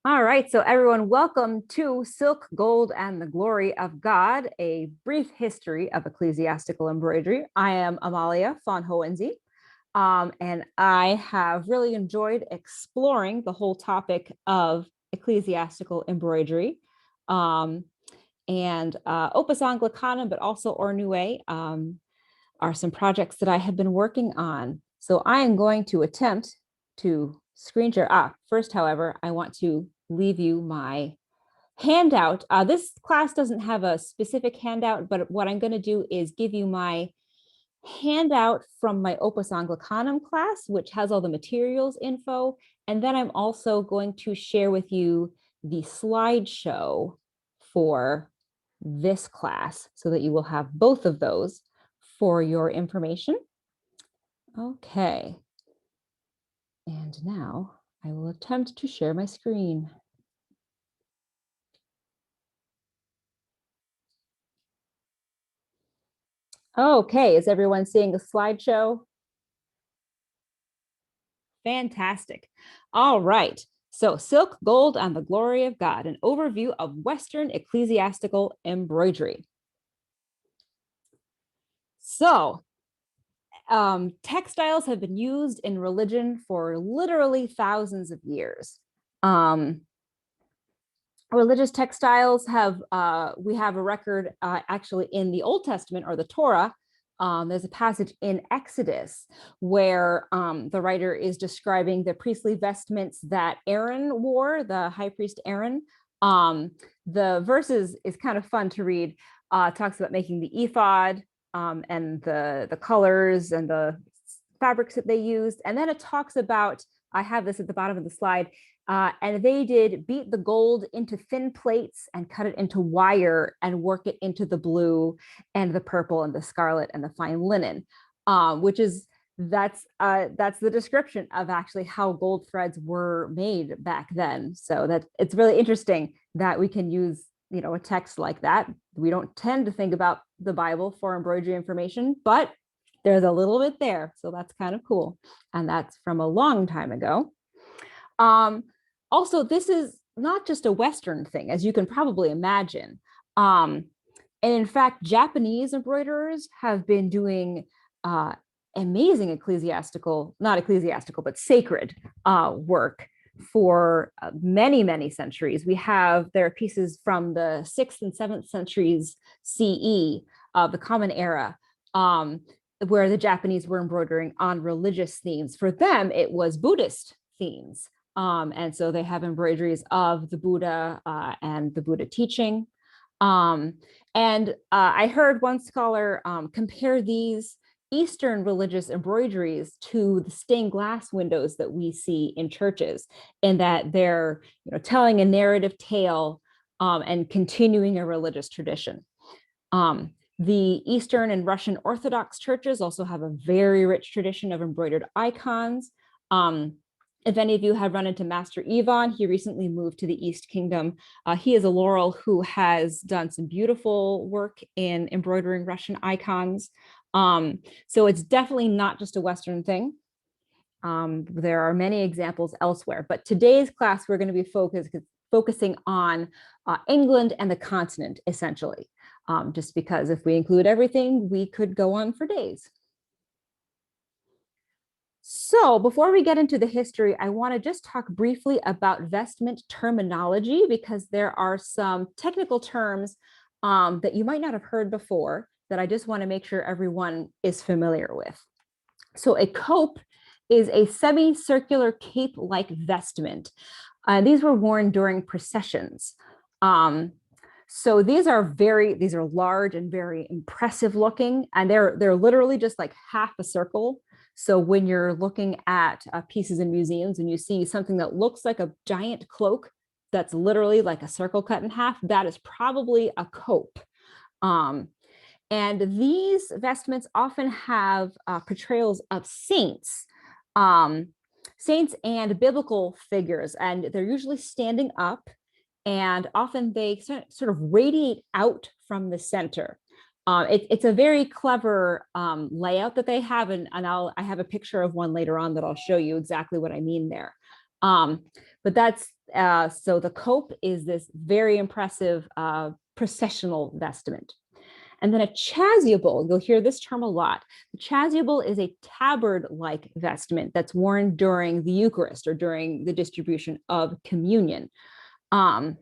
All right, so everyone, welcome to Silk, Gold, and the Glory of God, a brief history of ecclesiastical embroidery. I am Amalie von Hohensee, and I have really enjoyed exploring the whole topic of ecclesiastical embroidery and Opus Anglicanum, but also Ornue are some projects that I have been working on. So I am going to attempt to screen share. First, however, I want to leave you my handout. This class doesn't have a specific handout, but what I'm going to do is give you my handout from my Opus Anglicanum class, which has all the materials info. And then I'm also going to share with you the slideshow for this class so that you will have both of those for your information. Okay. And now I will attempt to share my screen. Okay, is everyone seeing the slideshow? Fantastic. All right. So, silk, gold, and the glory of God, an overview of Western ecclesiastical embroidery. So, textiles have been used in religion for literally thousands of years. Religious textiles we have a record actually in the Old Testament or the Torah. There's a passage in Exodus where the writer is describing the priestly vestments that Aaron wore, the high priest Aaron. The verses is kind of fun to read. Talks about making the ephod and the colors and the fabrics that they used. And then it talks about, I have this at the bottom of the slide, and they did beat the gold into thin plates and cut it into wire and work it into the blue and the purple and the scarlet and the fine linen, which is that's the description of actually how gold threads were made back then. So that it's really interesting that we can use a text like that. We don't tend to think about the Bible for embroidery information, but there's a little bit there. So that's kind of cool. And that's from a long time ago. Also, this is not just a Western thing, as you can probably imagine. And in fact, Japanese embroiderers have been doing amazing not ecclesiastical, but sacred work for many, many centuries. There are pieces from the 6th and 7th centuries CE of the Common Era, where the Japanese were embroidering on religious themes. For them, it was Buddhist themes. And so they have embroideries of the Buddha and the Buddha teaching. And I heard one scholar compare these Eastern religious embroideries to the stained glass windows that we see in churches, in that they're telling a narrative tale and continuing a religious tradition. The Eastern and Russian Orthodox churches also have a very rich tradition of embroidered icons. If any of you have run into Master Ivan, he recently moved to the East Kingdom. He is a Laurel who has done some beautiful work in embroidering Russian icons. So it's definitely not just a Western thing. There are many examples elsewhere, but today's class, we're going to be focusing on England and the continent, essentially, just because if we include everything, we could go on for days. So before we get into the history, I want to just talk briefly about vestment terminology, because there are some technical terms that you might not have heard before that I just want to make sure everyone is familiar with. So a cope is a semicircular cape-like vestment. These were worn during processions. So these are large and very impressive looking, and they're literally just like half a circle. So when you're looking at pieces in museums and you see something that looks like a giant cloak that's literally like a circle cut in half, that is probably a cope. And these vestments often have portrayals of saints and biblical figures, and they're usually standing up, and often they sort of radiate out from the center. It's a very clever layout that they have, and I have a picture of one later on that I'll show you exactly what I mean there. But that's, so the cope is this very impressive processional vestment. And then a chasuble, you'll hear this term a lot. The chasuble is a tabard-like vestment that's worn during the Eucharist or during the distribution of communion. And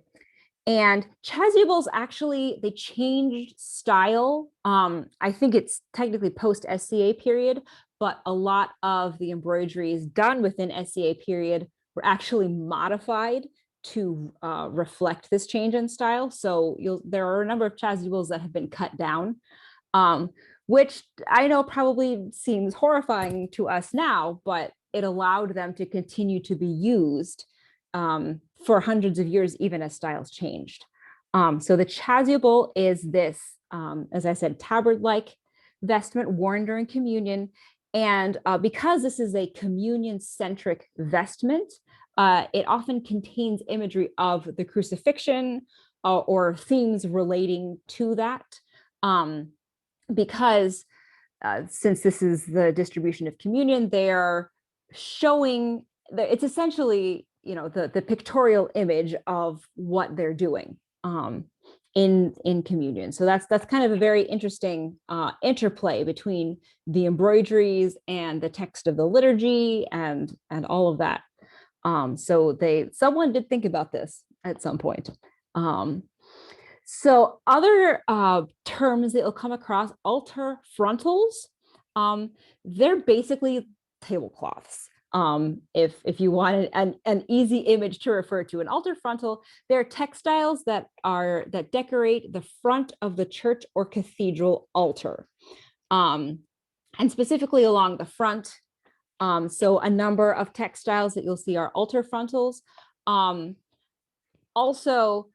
chasubles actually, they changed style. I think it's technically post-SCA period, but a lot of the embroideries done within SCA period were actually modified to reflect this change in style. So there are a number of chasubles that have been cut down, which I know probably seems horrifying to us now, but it allowed them to continue to be used for hundreds of years, even as styles changed. So the chasuble is this, as I said, tabard-like vestment worn during communion. And because this is a communion-centric vestment, it often contains imagery of the crucifixion or themes relating to that. Because since this is the distribution of communion, they're showing that it's essentially, the pictorial image of what they're doing in communion. So that's kind of a very interesting interplay between the embroideries and the text of the liturgy and all of that. So someone did think about this at some point. So other terms that you'll come across, altar frontals, they're basically tablecloths. If you want an easy image to refer to an altar frontal, they're textiles that decorate the front of the church or cathedral altar, and specifically along the front. So a number of textiles that you'll see are altar frontals. Also,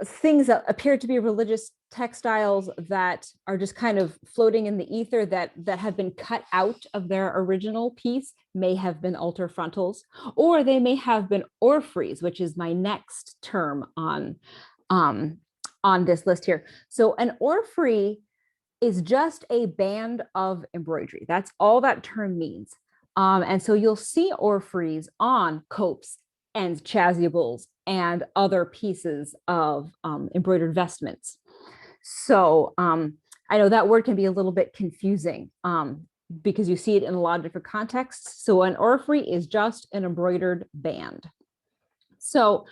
things that appear to be religious textiles that are just kind of floating in the ether that have been cut out of their original piece may have been altar frontals, or they may have been orphreys, which is my next term on this list here. So an orphrey is just a band of embroidery. That's all that term means. And so you'll see orphreys on copes and chasubles and other pieces of embroidered vestments. So I know that word can be a little bit confusing because you see it in a lot of different contexts. So an orphrey is just an embroidered band. So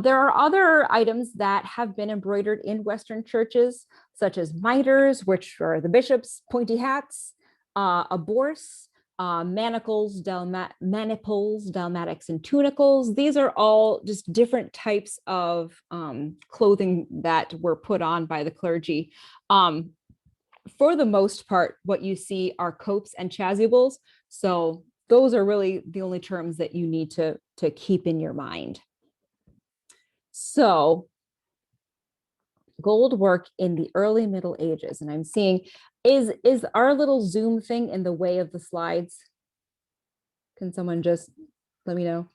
there are other items that have been embroidered in Western churches, such as mitres, which are the bishop's pointy hats, a bourse, maniples, dalmatics, and tunicles. These are all just different types of clothing that were put on by the clergy. For the most part, what you see are copes and chasubles. So those are really the only terms that you need to keep in your mind. So gold work in the early Middle Ages, and I'm seeing, is our little Zoom thing in the way of the slides? Can someone just let me know?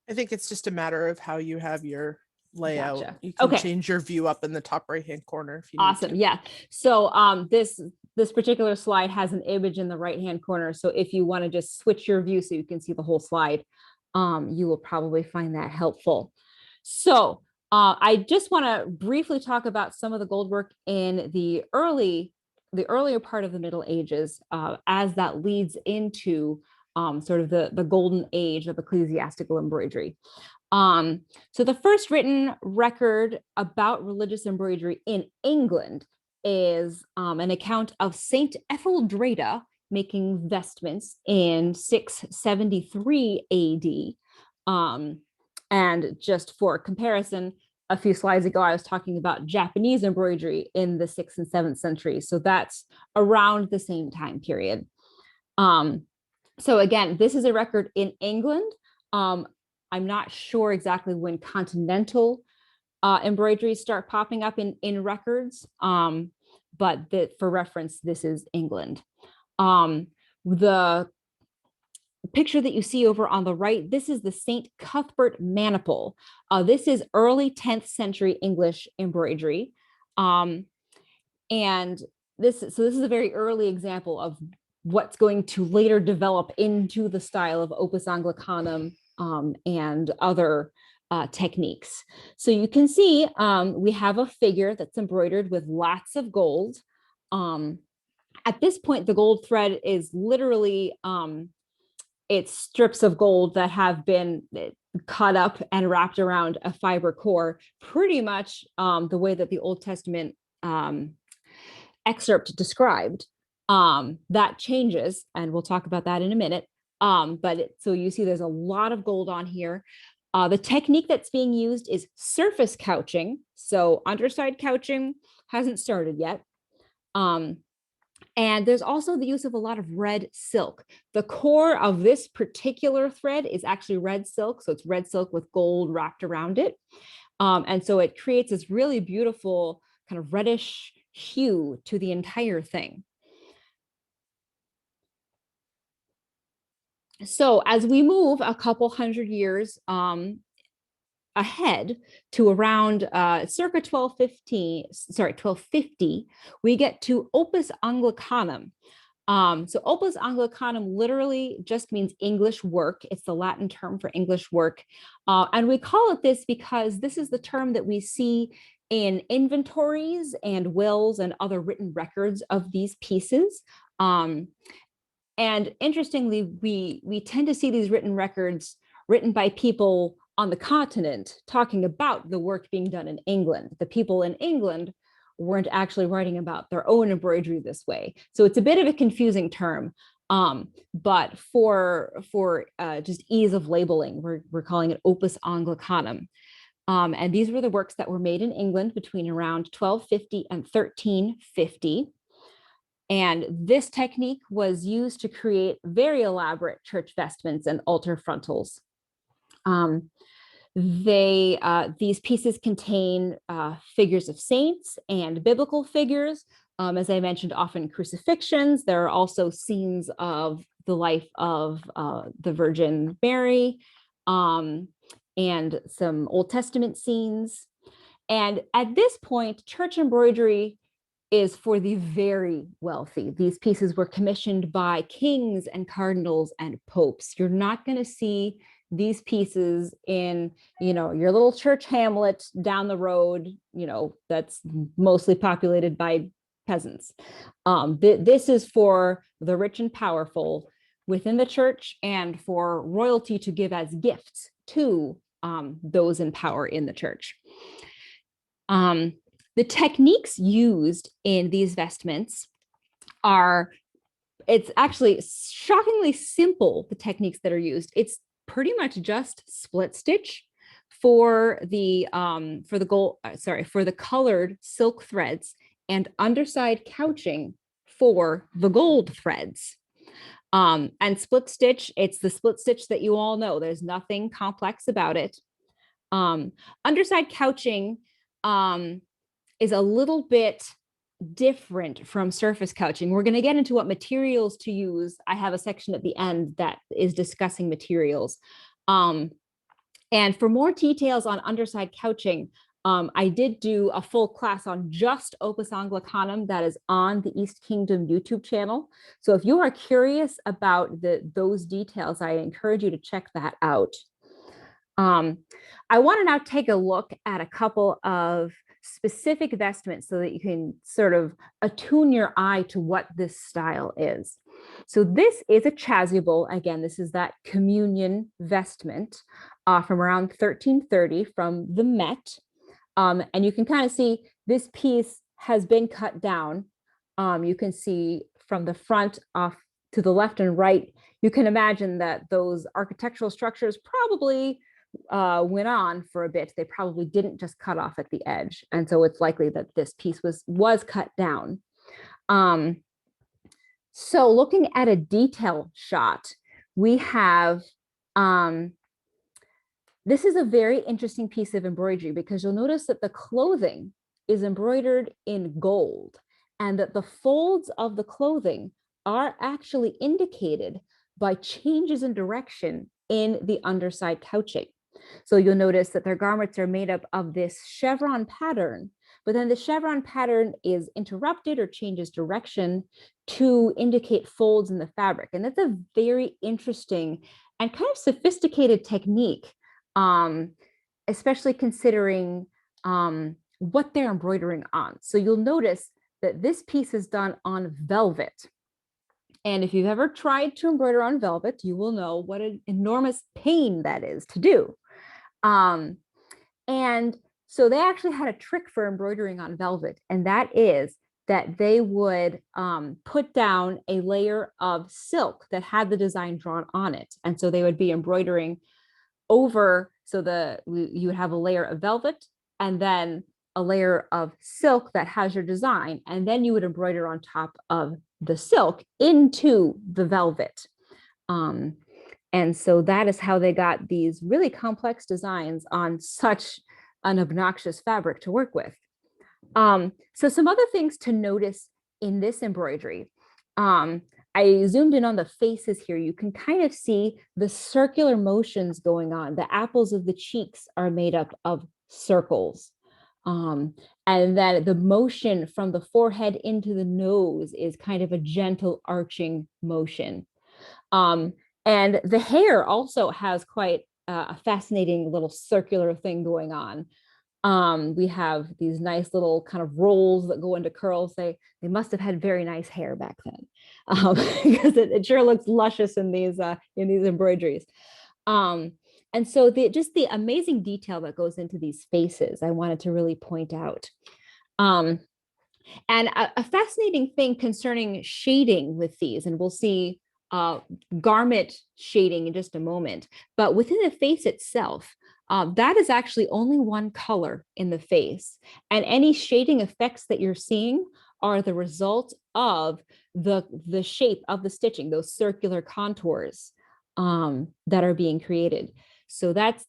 I think it's just a matter of how you have your layout. Gotcha. You can Okay. change your view up in the top right hand corner if you Awesome. need to. Yeah. So this particular slide has an image in the right hand corner. So if you want to just switch your view so you can see the whole slide, you will probably find that helpful. So I just want to briefly talk about some of the gold work in the earlier part of the Middle Ages, as that leads into sort of the golden age of ecclesiastical embroidery. So the first written record about religious embroidery in England is an account of Saint Etheldreda making vestments in 673 AD. And just for comparison, a few slides ago, I was talking about Japanese embroidery in the 6th and 7th centuries. So that's around the same time period. So again, this is a record in England. I'm not sure exactly when continental embroideries start popping up in records, but for reference, this is England. The picture that you see over on the right, this is the St. Cuthbert maniple. This is early 10th century English embroidery. And this is a very early example of what's going to later develop into the style of Opus Anglicanum and other techniques. So you can see we have a figure that's embroidered with lots of gold. At this point, the gold thread is literally it's strips of gold that have been cut up and wrapped around a fiber core, pretty much the way that the Old Testament excerpt described. That changes, and we'll talk about that in a minute. So you see there's a lot of gold on here. The technique that's being used is surface couching. So underside couching hasn't started yet. And there's also the use of a lot of red silk. The core of this particular thread is actually red silk. So it's red silk with gold wrapped around it. And so it creates this really beautiful kind of reddish hue to the entire thing. So as we move a couple hundred years ahead to around circa 1250, we get to Opus Anglicanum. So Opus Anglicanum literally just means English work. It's the Latin term for English work. And we call it this because this is the term that we see in inventories and wills and other written records of these pieces. And interestingly, we tend to see these written records written by people on the continent talking about the work being done in England. The people in England weren't actually writing about their own embroidery this way. So it's a bit of a confusing term, but for just ease of labeling, we're calling it Opus Anglicanum. And these were the works that were made in England between around 1250 and 1350. And this technique was used to create very elaborate church vestments and altar frontals. These pieces contain figures of saints and biblical figures. As I mentioned, often crucifixions. There are also scenes of the life of the Virgin Mary and some Old Testament scenes. And at this point, church embroidery is for the very wealthy. These pieces were commissioned by kings and cardinals and popes. You're not going to see these pieces in, your little church hamlet down the road, that's mostly populated by peasants. This is for the rich and powerful within the church and for royalty to give as gifts to those in power in the church. The techniques used in these vestments it's actually shockingly simple, the techniques that are used. It's pretty much just split stitch for the colored silk threads and underside couching for the gold threads. And split stitch, it's the split stitch that you all know. There's nothing complex about it. Underside couching is a little bit different from surface couching. We're going to get into what materials to use. I have a section at the end that is discussing materials. And for more details on underside couching, I did do a full class on just Opus Anglicanum that is on the East Kingdom YouTube channel. So if you are curious about those details, I encourage you to check that out. I want to now take a look at a couple of specific vestments so that you can sort of attune your eye to what this style is. So this is a chasuble. Again, this is that communion vestment from around 1330 from the Met. And you can kind of see this piece has been cut down. You can see from the front off to the left and right, you can imagine that those architectural structures probably went on for a bit. They probably didn't just cut off at the edge. And so it's likely that this piece was cut down. So looking at a detail shot, we have, this is a very interesting piece of embroidery because you'll notice that the clothing is embroidered in gold and that the folds of the clothing are actually indicated by changes in direction in the underside couching. So you'll notice that their garments are made up of this chevron pattern, but then the chevron pattern is interrupted or changes direction to indicate folds in the fabric. And that's a very interesting and kind of sophisticated technique, especially considering what they're embroidering on. So you'll notice that this piece is done on velvet. And if you've ever tried to embroider on velvet, you will know what an enormous pain that is to do. And so they actually had a trick for embroidering on velvet, and that is that they would put down a layer of silk that had the design drawn on it. And so they would be embroidering over, so you would have a layer of velvet and then a layer of silk that has your design, and then you would embroider on top of the silk into the velvet. And so that is how they got these really complex designs on such an obnoxious fabric to work with. So some other things to notice in this embroidery. I zoomed in on the faces here. You can kind of see the circular motions going on. The apples of the cheeks are made up of circles. And then the motion from the forehead into the nose is kind of a gentle arching motion. And the hair also has quite a fascinating little circular thing going on. We have these nice little kind of rolls that go into curls. They must have had very nice hair back then, because it sure looks luscious in these embroideries. And so just the amazing detail that goes into these faces, I wanted to really point out. And a fascinating thing concerning shading with these, and we'll see garment shading in just a moment, but within the face itself, that is actually only one color in the face. And any shading effects that you're seeing are the result of the shape of the stitching, those circular contours that are being created. So that's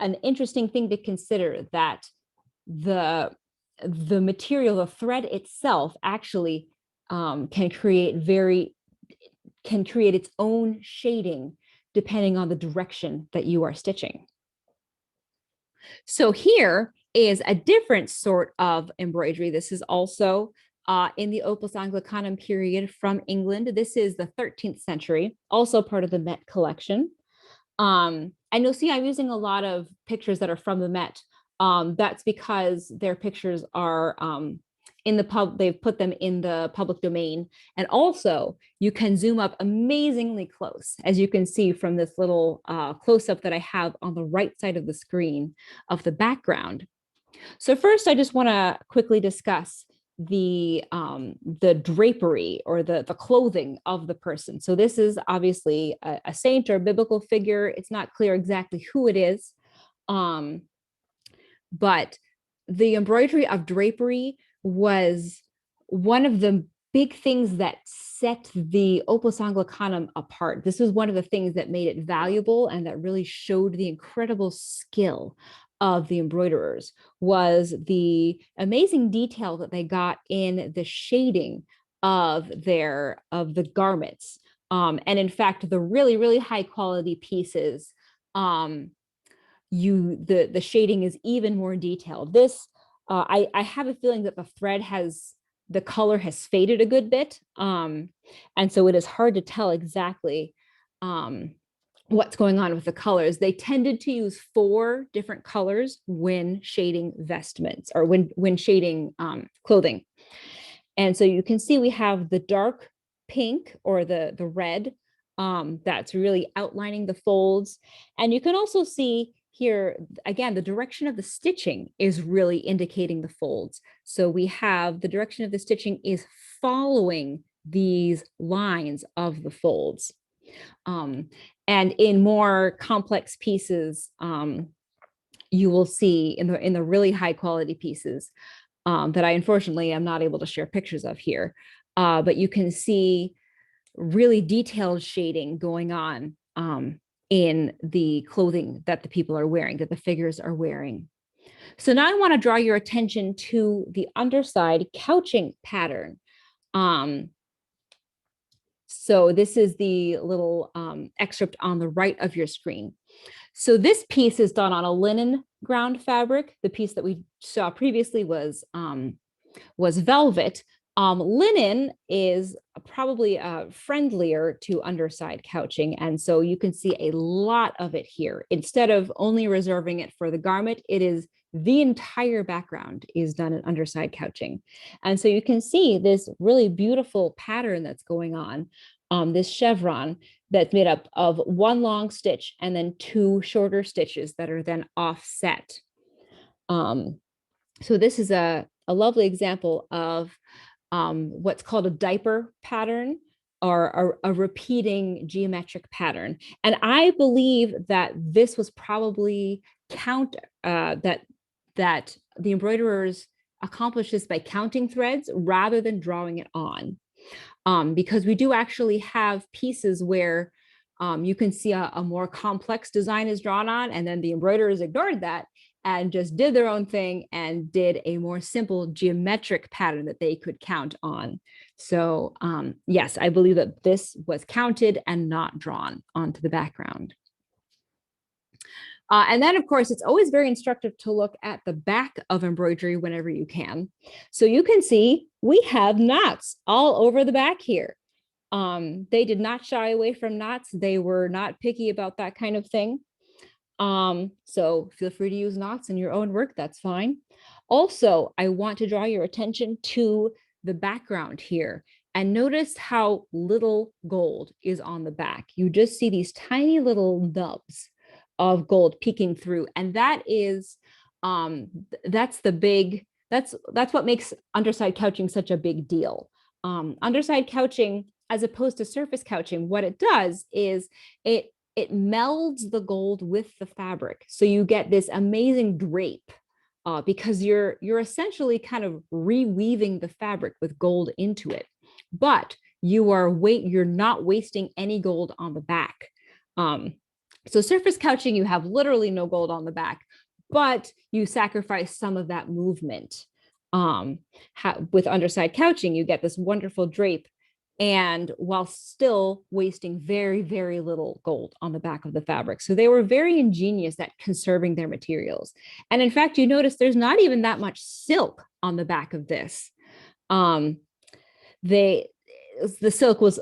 an interesting thing to consider, that the material, the thread itself actually can create its own shading depending on the direction that you are stitching. So here is a different sort of embroidery. This is also in the Opus Anglicanum period from England. This is the 13th century, also part of the Met collection. And you'll see I'm using a lot of pictures that are from the Met. That's because their pictures are in the they've put them in the public domain. And also you can zoom up amazingly close, as you can see from this little close-up that I have on the right side of the screen of the background. So first, I just want to quickly discuss the drapery or the clothing of the person. So this is obviously a saint or a biblical figure. It's not clear exactly who it is, but the embroidery of drapery was one of the big things that set the Opus Anglicanum apart. This was one of the things that made it valuable and that really showed the incredible skill of the embroiderers, was the amazing detail that they got in the shading of the garments. And in fact, the really, really high quality pieces, the shading is even more detailed. This, I have a feeling that the color has faded a good bit. And so it is hard to tell exactly what's going on with the colors. They tended to use 4 different colors when shading vestments, or when shading clothing. And so you can see we have the dark pink, or the red, that's really outlining the folds. And you can also see here, again, the direction of the stitching is really indicating the folds. So we have the direction of the stitching is following these lines of the folds. And in more complex pieces, you will see in the really high quality pieces that I unfortunately am not able to share pictures of here, but you can see really detailed shading going on in the clothing that the people are wearing, that the figures are wearing. So now I want to draw your attention to the underside couching pattern. So this is the little excerpt on the right of your screen. So this piece is done on a linen ground fabric. The piece that we saw previously was velvet. Linen is probably friendlier to underside couching. And so you can see a lot of it here. Instead of only reserving it for the garment, it is the entire background is done in underside couching. And so you can see this really beautiful pattern that's going on, this chevron that's made up of one long stitch and then two shorter stitches that are then offset. So this is a lovely example of what's called a diaper pattern, or a repeating geometric pattern. And I believe that this was probably that the embroiderers accomplished this by counting threads rather than drawing it on. Because we do actually have pieces where you can see a more complex design is drawn on, and then the embroiderers ignored that and just did their own thing and did a more simple geometric pattern that they could count on. So yes, I believe that this was counted and not drawn onto the background. And then, of course, it's always very instructive to look at the back of embroidery whenever you can. So you can see we have knots all over the back here. They did not shy away from knots. They were not picky about that kind of thing. So feel free to use knots in your own work. That's fine. Also, I want to draw your attention to the background here, and notice how little gold is on the back. You just see these tiny little nubs of gold peeking through. And that is, that's what makes underside couching such a big deal. Underside couching, as opposed to surface couching, what it does is it melds the gold with the fabric. So you get this amazing drape because you're essentially kind of reweaving the fabric with gold into it, but you're not wasting any gold on the back. So surface couching, you have literally no gold on the back, but you sacrifice some of that movement. With underside couching, you get this wonderful drape, and while still wasting very, very little gold on the back of the fabric. So they were very ingenious at conserving their materials. And in fact, you notice there's not even that much silk on the back of this. The silk was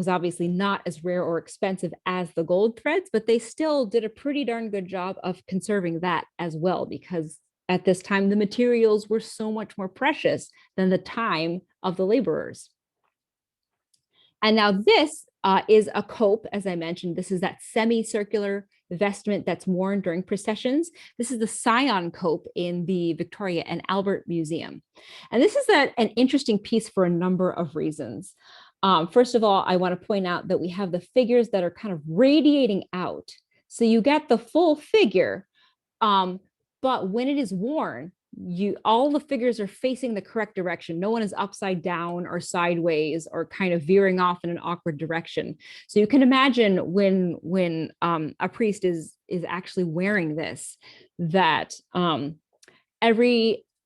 obviously not as rare or expensive as the gold threads, but they still did a pretty darn good job of conserving that as well, because at this time, the materials were so much more precious than the time of the laborers. And now this is a cope, as I mentioned. This is that semicircular vestment that's worn during processions. This is the Scion cope in the Victoria and Albert Museum. And this is an interesting piece for a number of reasons. First of all, I want to point out that we have the figures that are kind of radiating out. So you get the full figure, but when it is worn, all the figures are facing the correct direction. No one is upside down or sideways or kind of veering off in an awkward direction. So you can imagine when a priest is actually wearing this, that all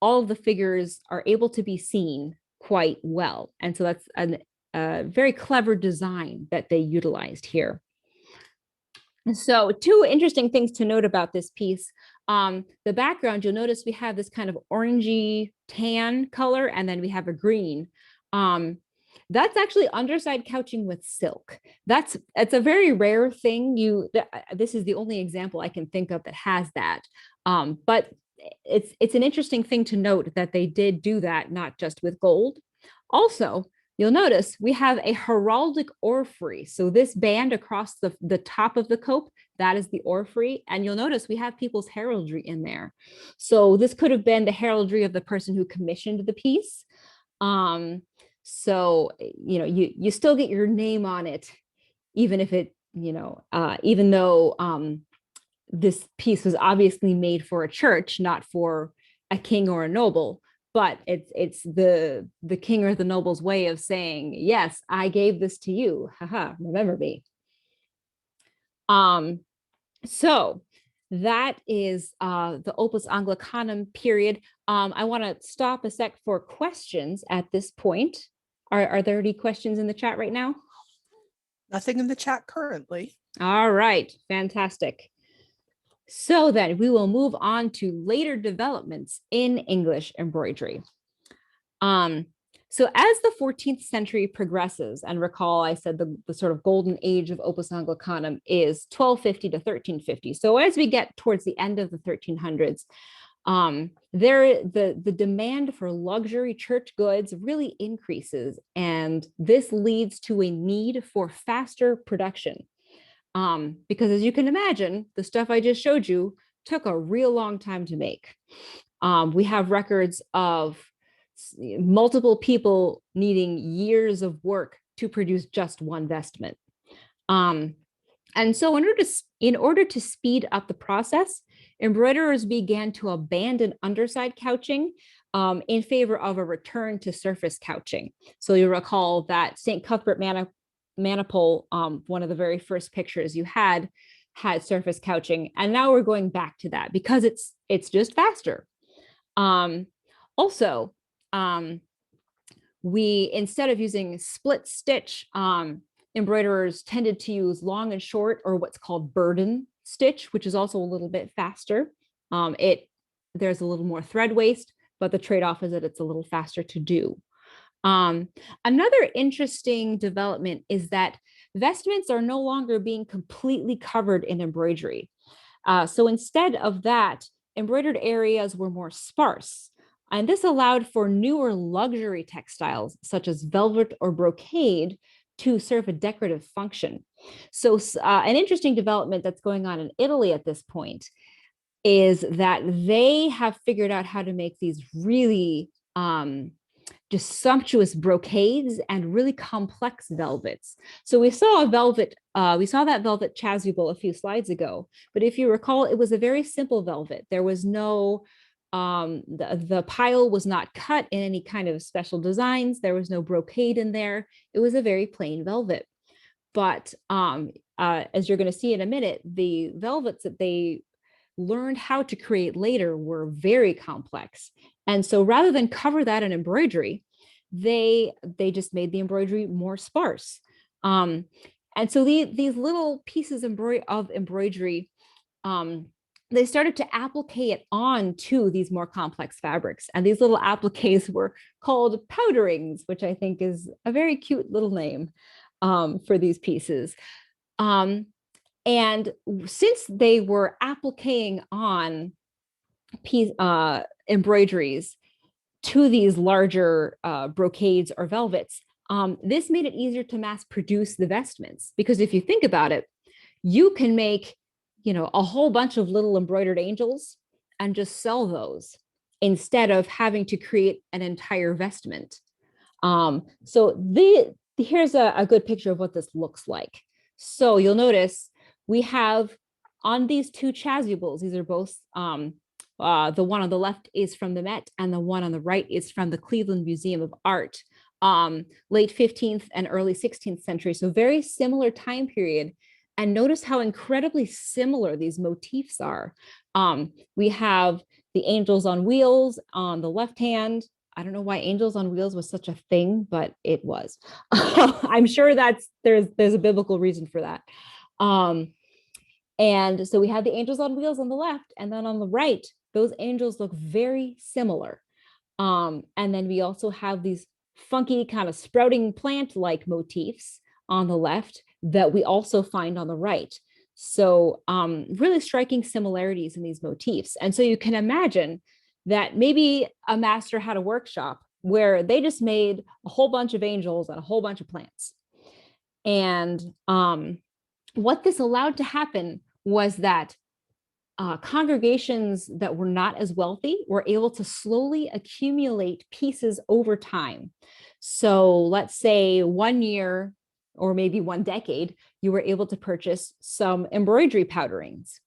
of the figures are able to be seen quite well. And so that's a very clever design that they utilized here. So two interesting things to note about this piece. The background, you'll notice we have this kind of orangey tan color, and then we have a green. That's actually underside couching with silk. It's a very rare thing. This is the only example I can think of that has that. But it's an interesting thing to note that they did do that, not just with gold. Also, you'll notice we have a heraldic orphrey. So this band across the top of the cope, that is the orphrey. And you'll notice we have people's heraldry in there. So this could have been the heraldry of the person who commissioned the piece. So, you still get your name on it, even if it, even though this piece was obviously made for a church, not for a king or a noble. But it's the king or the noble's way of saying, yes, I gave this to you. Haha, remember me. So that is the Opus Anglicanum period. I want to stop a sec for questions at this point. Are there any questions in the chat right now? Nothing in the chat currently. All right, fantastic. So then we will move on to later developments in English embroidery. Um, so as the 14th century progresses, and recall I said the sort of golden age of Opus Anglicanum is 1250 to 1350. So as we get towards the end of the 1300s, the demand for luxury church goods really increases, and this leads to a need for faster production. Because as you can imagine, the stuff I just showed you took a real long time to make. We have records of multiple people needing years of work to produce just one vestment. Um, and so in order to speed up the process, embroiderers began to abandon underside couching in favor of a return to surface couching. So you recall that St. Cuthbert Maniple, one of the very first pictures you had surface couching, and now we're going back to that because it's just faster. Um, also, um, we instead of using split stitch, embroiderers tended to use long and short, or what's called burden stitch, which is also a little bit faster. There's a little more thread waste, but the trade-off is that it's a little faster to do. Um, Another interesting development is that vestments are no longer being completely covered in embroidery. So instead of that, embroidered areas were more sparse. And this allowed for newer luxury textiles, such as velvet or brocade, to serve a decorative function. So, an interesting development that's going on in Italy at this point is that they have figured out how to make these really just sumptuous brocades and really complex velvets. So we saw that velvet chasuble a few slides ago, but if you recall, it was a very simple velvet. There was no, the pile was not cut in any kind of special designs. There was no brocade in there. It was a very plain velvet. But as you're going to see in a minute, the velvets that they learned how to create later were very complex. And so rather than cover that in embroidery, they just made the embroidery more sparse. Um, and so these little pieces of embroidery, they started to applique it on to these more complex fabrics. And these little appliques were called powderings, which I think is a very cute little name for these pieces. Um, and since they were appliquing on embroideries to these larger brocades or velvets, this made it easier to mass produce the vestments. Because if you think about it, you can make, a whole bunch of little embroidered angels and just sell those instead of having to create an entire vestment. Here's a good picture of what this looks like. So you'll notice we have on these two chasubles, these are both, the one on the left is from the Met and the one on the right is from the Cleveland Museum of Art, late 15th and early 16th century. So very similar time period. And notice how incredibly similar these motifs are. We have the angels on wheels on the left hand. I don't know why angels on wheels was such a thing, but it was. I'm sure there's a biblical reason for that. And so we have the angels on wheels on the left, and then on the right, those angels look very similar. And then we also have these funky kind of sprouting plant-like motifs on the left that we also find on the right. So really striking similarities in these motifs. And so you can imagine that maybe a master had a workshop where they just made a whole bunch of angels and a whole bunch of plants. And what this allowed to happen was that congregations that were not as wealthy were able to slowly accumulate pieces over time. So let's say 1 year or maybe 1 decade, you were able to purchase some embroidery powderings.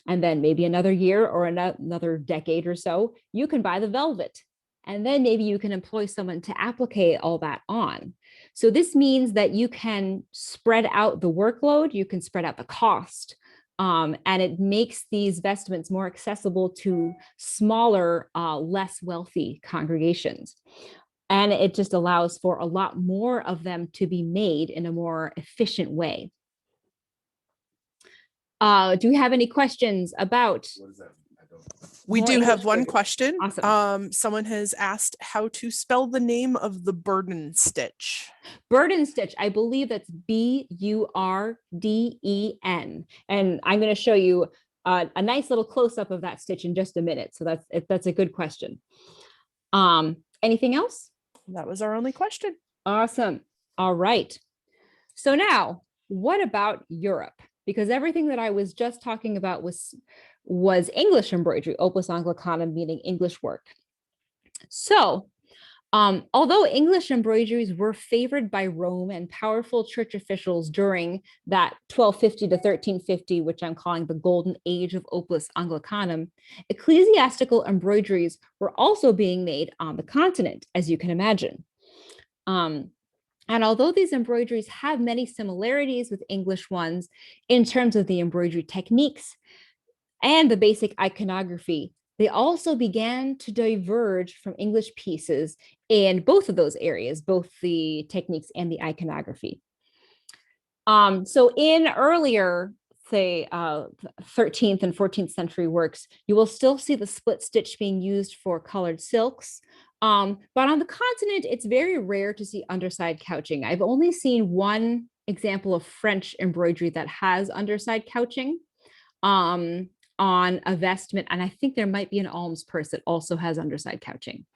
And then maybe another year or another decade or so, you can buy the velvet. And then maybe you can employ someone to applique all that on. So this means that you can spread out the workload, you can spread out the cost. And it makes these vestments more accessible to smaller, less wealthy congregations. And it just allows for a lot more of them to be made in a more efficient way. Do we have any questions about We more do English have one embroidery? question. Awesome. Someone has asked how to spell the name of the burden stitch. Burden stitch, I believe that's Burden. And I'm going to show you a nice little close-up of that stitch in just a minute. So that's a good question. Anything else? That was our only question. Awesome. All right. So now, what about Europe? Because everything that I was just talking about was English embroidery, Opus Anglicanum, meaning English work. So, although English embroideries were favored by Rome and powerful church officials during that 1250 to 1350, which I'm calling the golden age of Opus Anglicanum, ecclesiastical embroideries were also being made on the continent, as you can imagine. And although these embroideries have many similarities with English ones in terms of the embroidery techniques and the basic iconography, they also began to diverge from English pieces in both of those areas, both the techniques and the iconography. So in earlier, say, 13th and 14th century works, you will still see the split stitch being used for colored silks. But on the continent, it's very rare to see underside couching. I've only seen one example of French embroidery that has underside couching on a vestment. And I think there might be an alms purse that also has underside couching.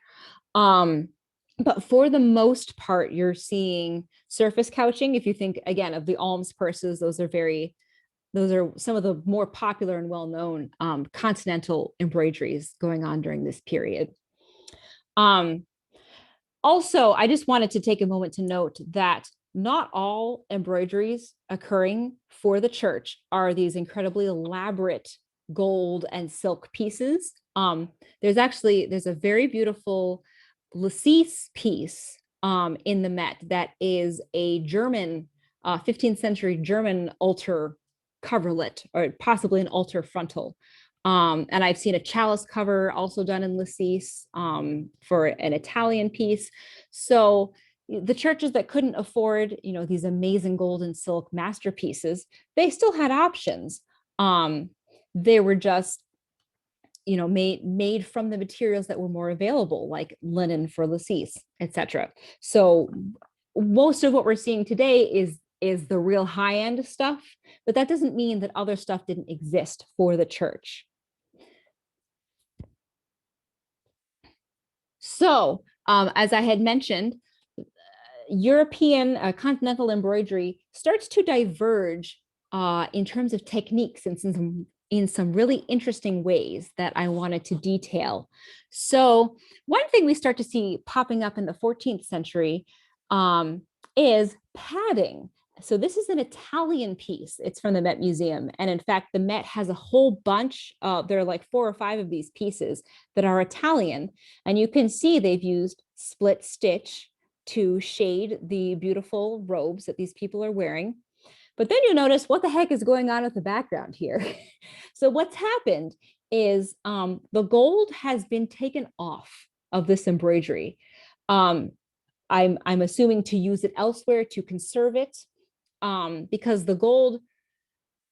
But for the most part, you're seeing surface couching. If you think, again, of the alms purses, those are some of the more popular and well-known continental embroideries going on during this period. Also, I just wanted to take a moment to note that not all embroideries occurring for the church are these incredibly elaborate gold and silk pieces. There's a very beautiful lacis piece in the Met that is a German, 15th century German altar coverlet, or possibly an altar frontal. And I've seen a chalice cover also done in lacis for an Italian piece. So the churches that couldn't afford, these amazing gold and silk masterpieces, they still had options. They were just, made from the materials that were more available, like linen for lacis, etc. So most of what we're seeing today is the real high-end stuff, but that doesn't mean that other stuff didn't exist for the church. So, as I had mentioned, European continental embroidery starts to diverge in terms of techniques and in some really interesting ways that I wanted to detail. So one thing we start to see popping up in the 14th century is padding. So this is an Italian piece. It's from the Met Museum. And in fact, the Met has a whole bunch, there are like 4 or 5 of these pieces that are Italian. And you can see they've used split stitch to shade the beautiful robes that these people are wearing. But then you notice what the heck is going on with the background here. So what's happened is the gold has been taken off of this embroidery. I'm assuming to use it elsewhere, to conserve it, because the gold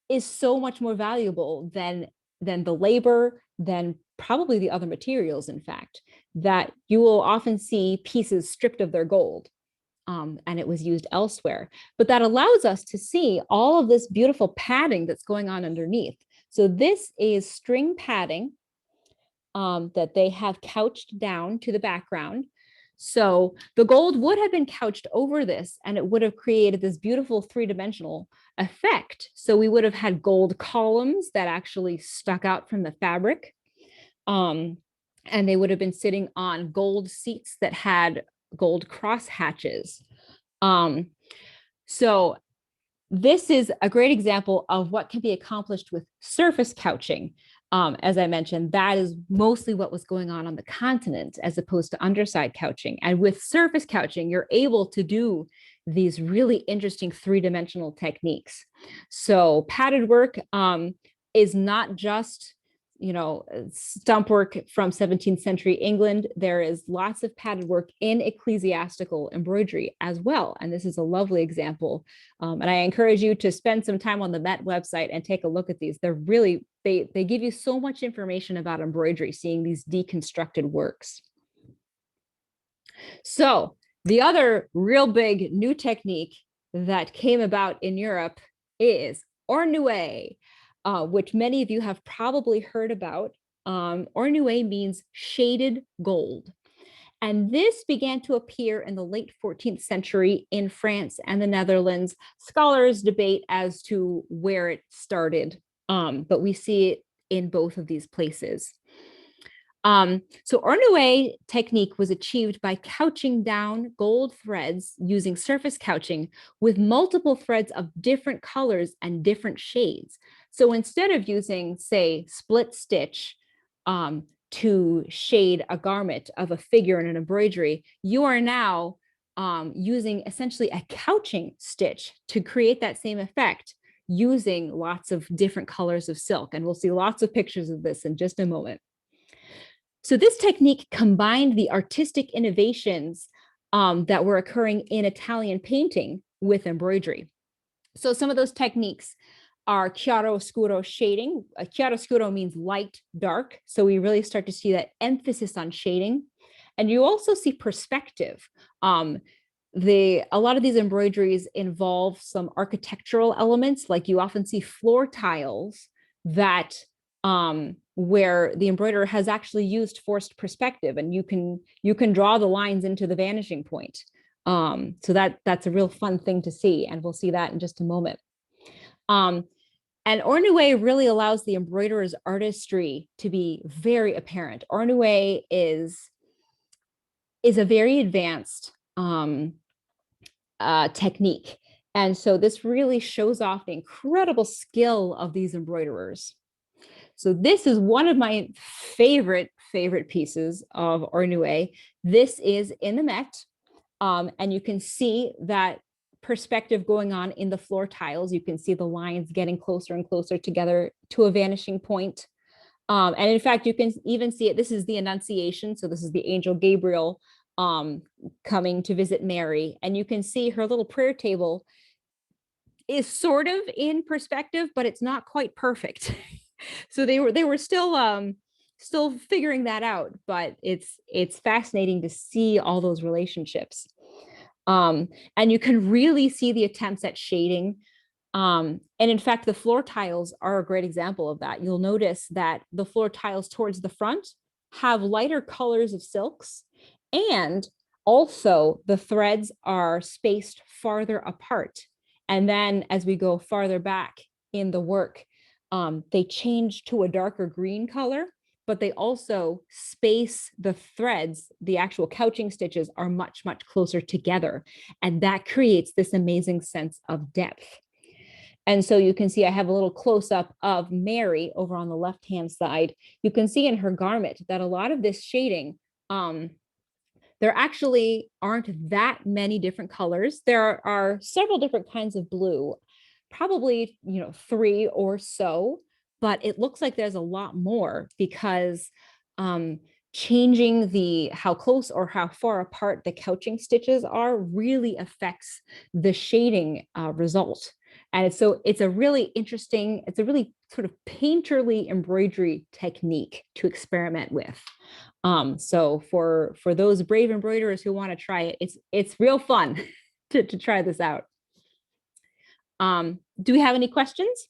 is so much more valuable than the labor, than probably the other materials, in fact, that you will often see pieces stripped of their gold. And it was used elsewhere. But that allows us to see all of this beautiful padding that's going on underneath. So this is string padding that they have couched down to the background. So the gold would have been couched over this, and it would have created this beautiful 3-dimensional effect. So we would have had gold columns that actually stuck out from the fabric. And they would have been sitting on gold seats that had gold cross hatches. So this is a great example of what can be accomplished with surface couching. As I mentioned, that is mostly what was going on the continent as opposed to underside couching. And with surface couching, you're able to do these really interesting 3-dimensional techniques. So padded work is not just stump work from 17th century England. There is lots of padded work in ecclesiastical embroidery as well. And this is a lovely example. And I encourage you to spend some time on the Met website and take a look at these. They're really, they give you so much information about embroidery, seeing these deconstructed works. So the other real big new technique that came about in Europe is ornoué, which many of you have probably heard about. Ornoué means shaded gold. And this began to appear in the late 14th century in France and the Netherlands. Scholars debate as to where it started, but we see it in both of these places. So ornoué technique was achieved by couching down gold threads using surface couching with multiple threads of different colors and different shades. So instead of using, say, split stitch to shade a garment of a figure in an embroidery, you are now using essentially a couching stitch to create that same effect using lots of different colors of silk. And we'll see lots of pictures of this in just a moment. So this technique combined the artistic innovations that were occurring in Italian painting with embroidery. So some of those techniques are chiaroscuro shading. Chiaroscuro means light, dark. So we really start to see that emphasis on shading. And you also see perspective. A lot of these embroideries involve some architectural elements, like you often see floor tiles that where the embroiderer has actually used forced perspective, and you can draw the lines into the vanishing point. So that's a real fun thing to see, and we'll see that in just a moment. And ornoué really allows the embroiderer's artistry to be very apparent. Ornoué is a very advanced technique. And so this really shows off the incredible skill of these embroiderers. So this is one of my favorite pieces of ornoué. This is in the Met, and you can see that perspective going on in the floor tiles. You can see the lines getting closer and closer together to a vanishing point. And in fact, you can even see it. This is the Annunciation. So this is the angel Gabriel coming to visit Mary. And you can see her little prayer table is sort of in perspective, but it's not quite perfect. So they were still figuring that out, but it's fascinating to see all those relationships. And you can really see the attempts at shading. And in fact, the floor tiles are a great example of that. You'll notice that the floor tiles towards the front have lighter colors of silks, and also the threads are spaced farther apart. And then as we go farther back in the work, they change to a darker green color, but they also space the threads. The actual couching stitches are much, much closer together. And that creates this amazing sense of depth. And so you can see I have a little close up of Mary over on the left-hand side. You can see in her garment that a lot of this shading, there actually aren't that many different colors. There are several different kinds of blue, probably 3 or so, but it looks like there's a lot more because changing how close or how far apart the couching stitches are really affects the shading result. And it's a really interesting, it's a really sort of painterly embroidery technique to experiment with. So for those brave embroiderers who want to try it, it's real fun to try this out. Do we have any questions?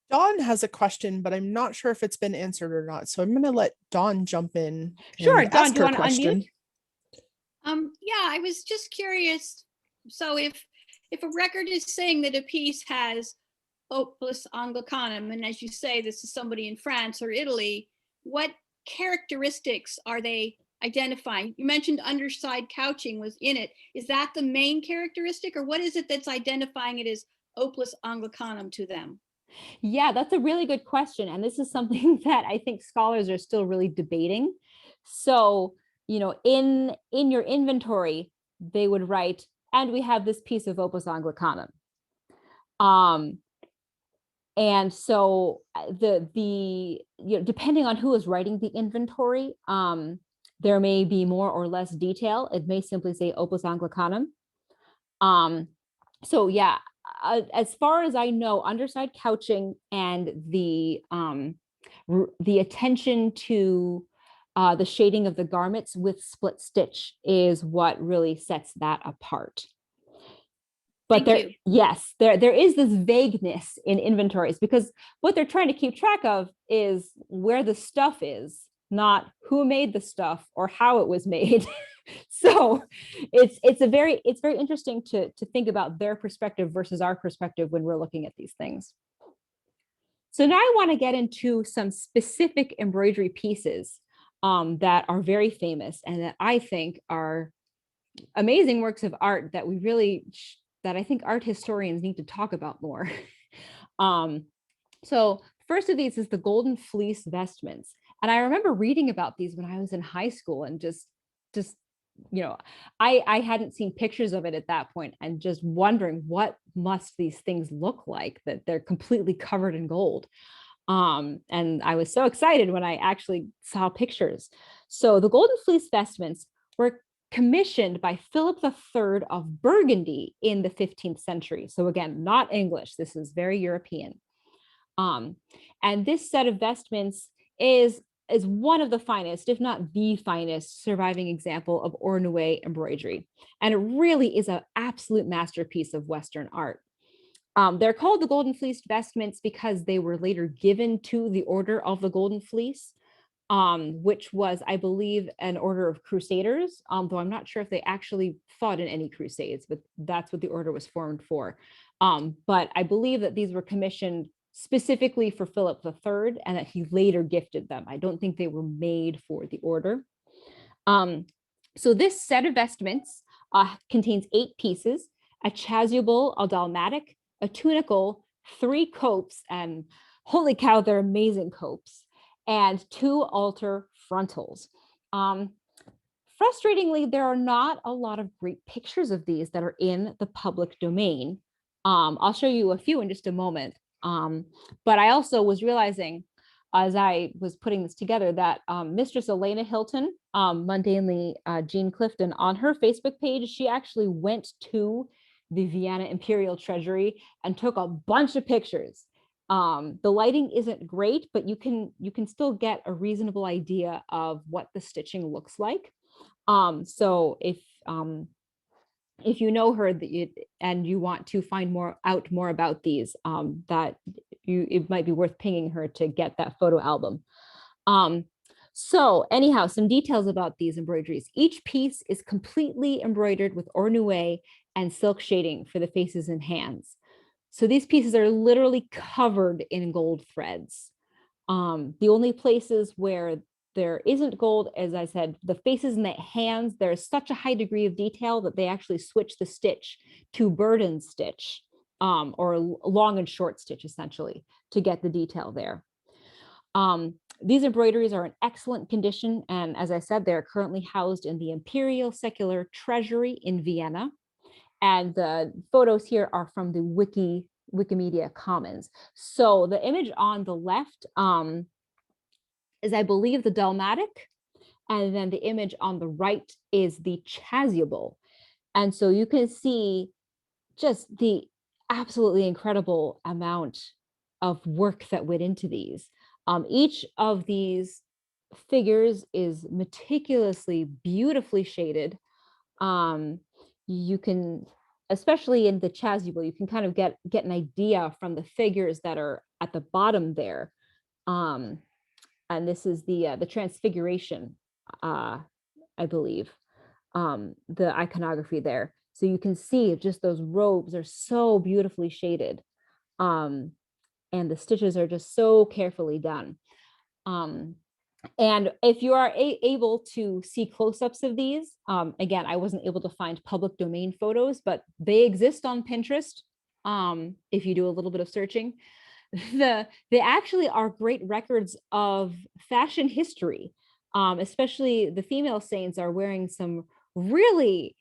Dawn has a question, but I'm not sure if it's been answered or not. So I'm going to let Dawn jump in. Sure, and Dawn, ask do you her want to question. unmute? Yeah, I was just curious. So if a record is saying that a piece has Opus Anglicanum, and as you say, this is somebody in France or Italy, what characteristics are they identifying? You mentioned underside couching was in it. Is that the main characteristic, or what is it that's identifying it as Opus Anglicanum to them? Yeah, that's a really good question. And this is something that I think scholars are still really debating. So, in your inventory, they would write, and we have this piece of Opus Anglicanum. And so depending on who is writing the inventory, there may be more or less detail. It may simply say Opus Anglicanum. So yeah, as far as I know, underside couching and the attention to the shading of the garments with split stitch is what really sets that apart. But yes, there is this vagueness in inventories, because what they're trying to keep track of is where the stuff is, not who made the stuff or how it was made. So it's very interesting to think about their perspective versus our perspective when we're looking at these things. So now I want to get into some specific embroidery pieces that are very famous and that I think are amazing works of art that I think art historians need to talk about more. So first of these is the golden fleece vestments. And I remember reading about these when I was in high school and just, I hadn't seen pictures of it at that point and just wondering what must these things look like that they're completely covered in gold. And I was so excited when I actually saw pictures. So the golden fleece vestments were commissioned by Philip III of Burgundy in the 15th century. So again, not English. This is very European. And this set of vestments is one of the finest, if not the finest, surviving example of ornoué embroidery. And it really is an absolute masterpiece of Western art. They're called the Golden Fleeced vestments because they were later given to the Order of the Golden Fleece, which was, I believe, an order of crusaders, though I'm not sure if they actually fought in any crusades, but that's what the order was formed for. But I believe that these were commissioned specifically for Philip III and that he later gifted them. I don't think they were made for the order. So this set of vestments contains 8 pieces: a chasuble, a dalmatic, a tunicle, 3 copes, and holy cow, they're amazing copes, and 2 altar frontals. Frustratingly, there are not a lot of great pictures of these that are in the public domain. I'll show you a few in just a moment. But I also was realizing as I was putting this together that Mistress Elena Hilton, mundanely Jean Clifton, on her Facebook page, she actually went to the Vienna Imperial Treasury and took a bunch of pictures. The lighting isn't great, but you can still get a reasonable idea of what the stitching looks like. So if you know her and you want to find more about these, it might be worth pinging her to get that photo album. So anyhow, some details about these embroideries. Each piece is completely embroidered with ornoué and silk shading for the faces and hands. So these pieces are literally covered in gold threads. The only places where there isn't gold, as I said, the faces and the hands, there's such a high degree of detail that they actually switch the stitch to burden stitch, or long and short stitch, essentially, to get the detail there. These embroideries are in excellent condition, and as I said, they're currently housed in the Imperial Secular Treasury in Vienna. And the photos here are from the Wikimedia Commons. So the image on the left is, I believe, the dalmatic, and then the image on the right is the chasuble. And so you can see just the absolutely incredible amount of work that went into these. Each of these figures is meticulously, beautifully shaded. You can, especially in the chasuble, you can kind of get an idea from the figures that are at the bottom there. And this is the Transfiguration, I believe, the iconography there. So you can see just those robes are so beautifully shaded. And the stitches are just so carefully done. And if you are able to see close-ups of these, again, I wasn't able to find public domain photos, but they exist on Pinterest. If you do a little bit of searching, they actually are great records of fashion history. Especially the female saints are wearing some really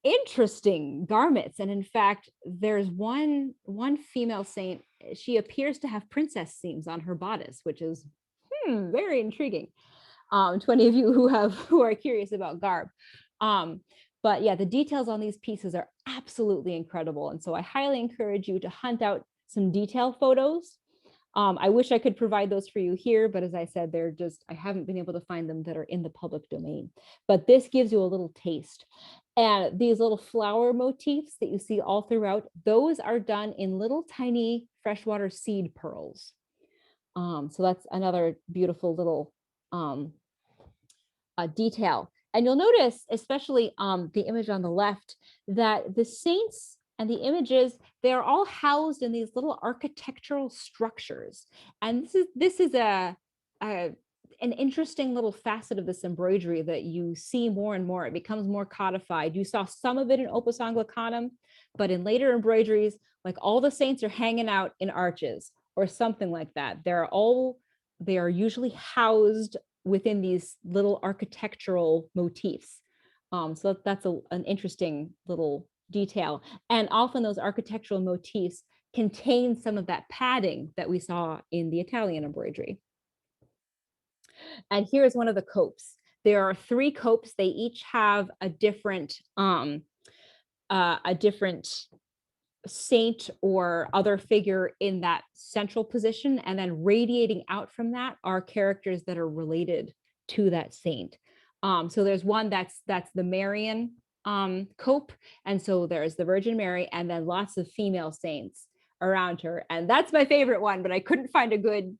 interesting garments. And in fact, there's one female saint, she appears to have princess seams on her bodice, which is very intriguing to any of you who are curious about garb. But yeah, the details on these pieces are absolutely incredible. And so I highly encourage you to hunt out some detail photos. I wish I could provide those for you here, but as I said, I haven't been able to find them that are in the public domain. But this gives you a little taste. And these little flower motifs that you see all throughout, those are done in little tiny freshwater seed pearls. So that's another beautiful little detail. And you'll notice, especially the image on the left, that the saints and the images, they're all housed in these little architectural structures. And this is an interesting little facet of this embroidery that you see more and more. It becomes more codified. You saw some of it in Opus Anglicanum, but in later embroideries, like all the saints are hanging out in arches or something like that. They are usually housed within these little architectural motifs. So that's an interesting little detail. And often those architectural motifs contain some of that padding that we saw in the Italian embroidery. And here's one of the copes. There are 3 copes. They each have a different saint or other figure in that central position, and then radiating out from that are characters that are related to that saint. So there's one that's the Marian cope, and so there's the Virgin Mary, and then lots of female saints around her, and that's my favorite one. But I couldn't find a good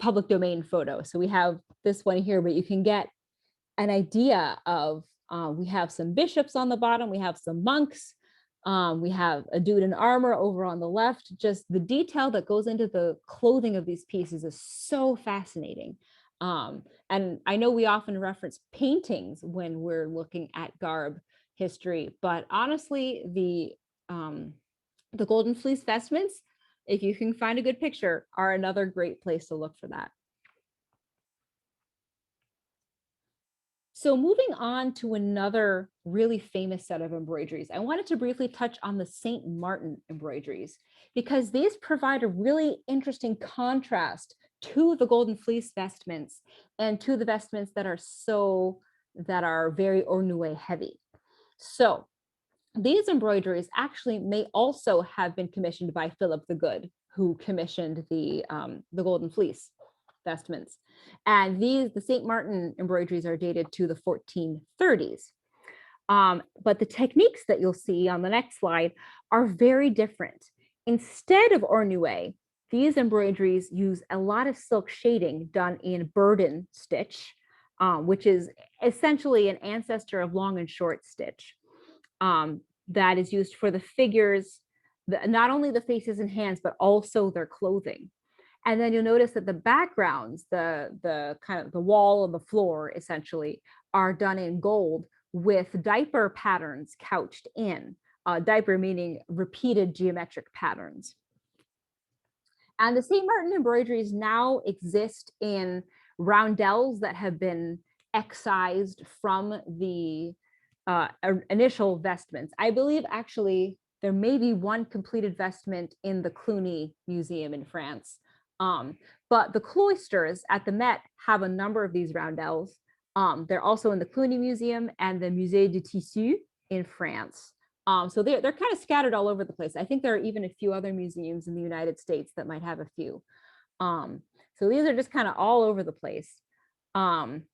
public domain photo, so we have this one here, but you can get an idea of. We have some bishops on the bottom. We have some monks. We have a dude in armor over on the left. Just the detail that goes into the clothing of these pieces is so fascinating. And I know we often reference paintings when we're looking at garb history, but honestly, the Golden Fleece vestments, if you can find a good picture, are another great place to look for that. So moving on to another really famous set of embroideries, I wanted to briefly touch on the St. Martin embroideries, because these provide a really interesting contrast to the Golden Fleece vestments and to the vestments that are very ornue heavy. So these embroideries actually may also have been commissioned by Philip the Good, who commissioned the Golden Fleece vestments. And the St. Martin embroideries are dated to the 1430s. But the techniques that you'll see on the next slide are very different. Instead of ornue, these embroideries use a lot of silk shading done in burden stitch, which is essentially an ancestor of long and short stitch, that is used for the figures, not only the faces and hands, but also their clothing. And then you'll notice that the backgrounds, the kind of the wall and the floor essentially are done in gold with diaper patterns couched in, diaper meaning repeated geometric patterns. And the St. Martin embroideries now exist in roundels that have been excised from the initial vestments. I believe actually there may be one completed vestment in the Cluny Museum in France. But the cloisters at the Met have a number of these roundels. They're also in the Cluny Museum and the Musée du Tissu in France. So they're kind of scattered all over the place. I think there are even a few other museums in the United States that might have a few. So these are just kind of all over the place. And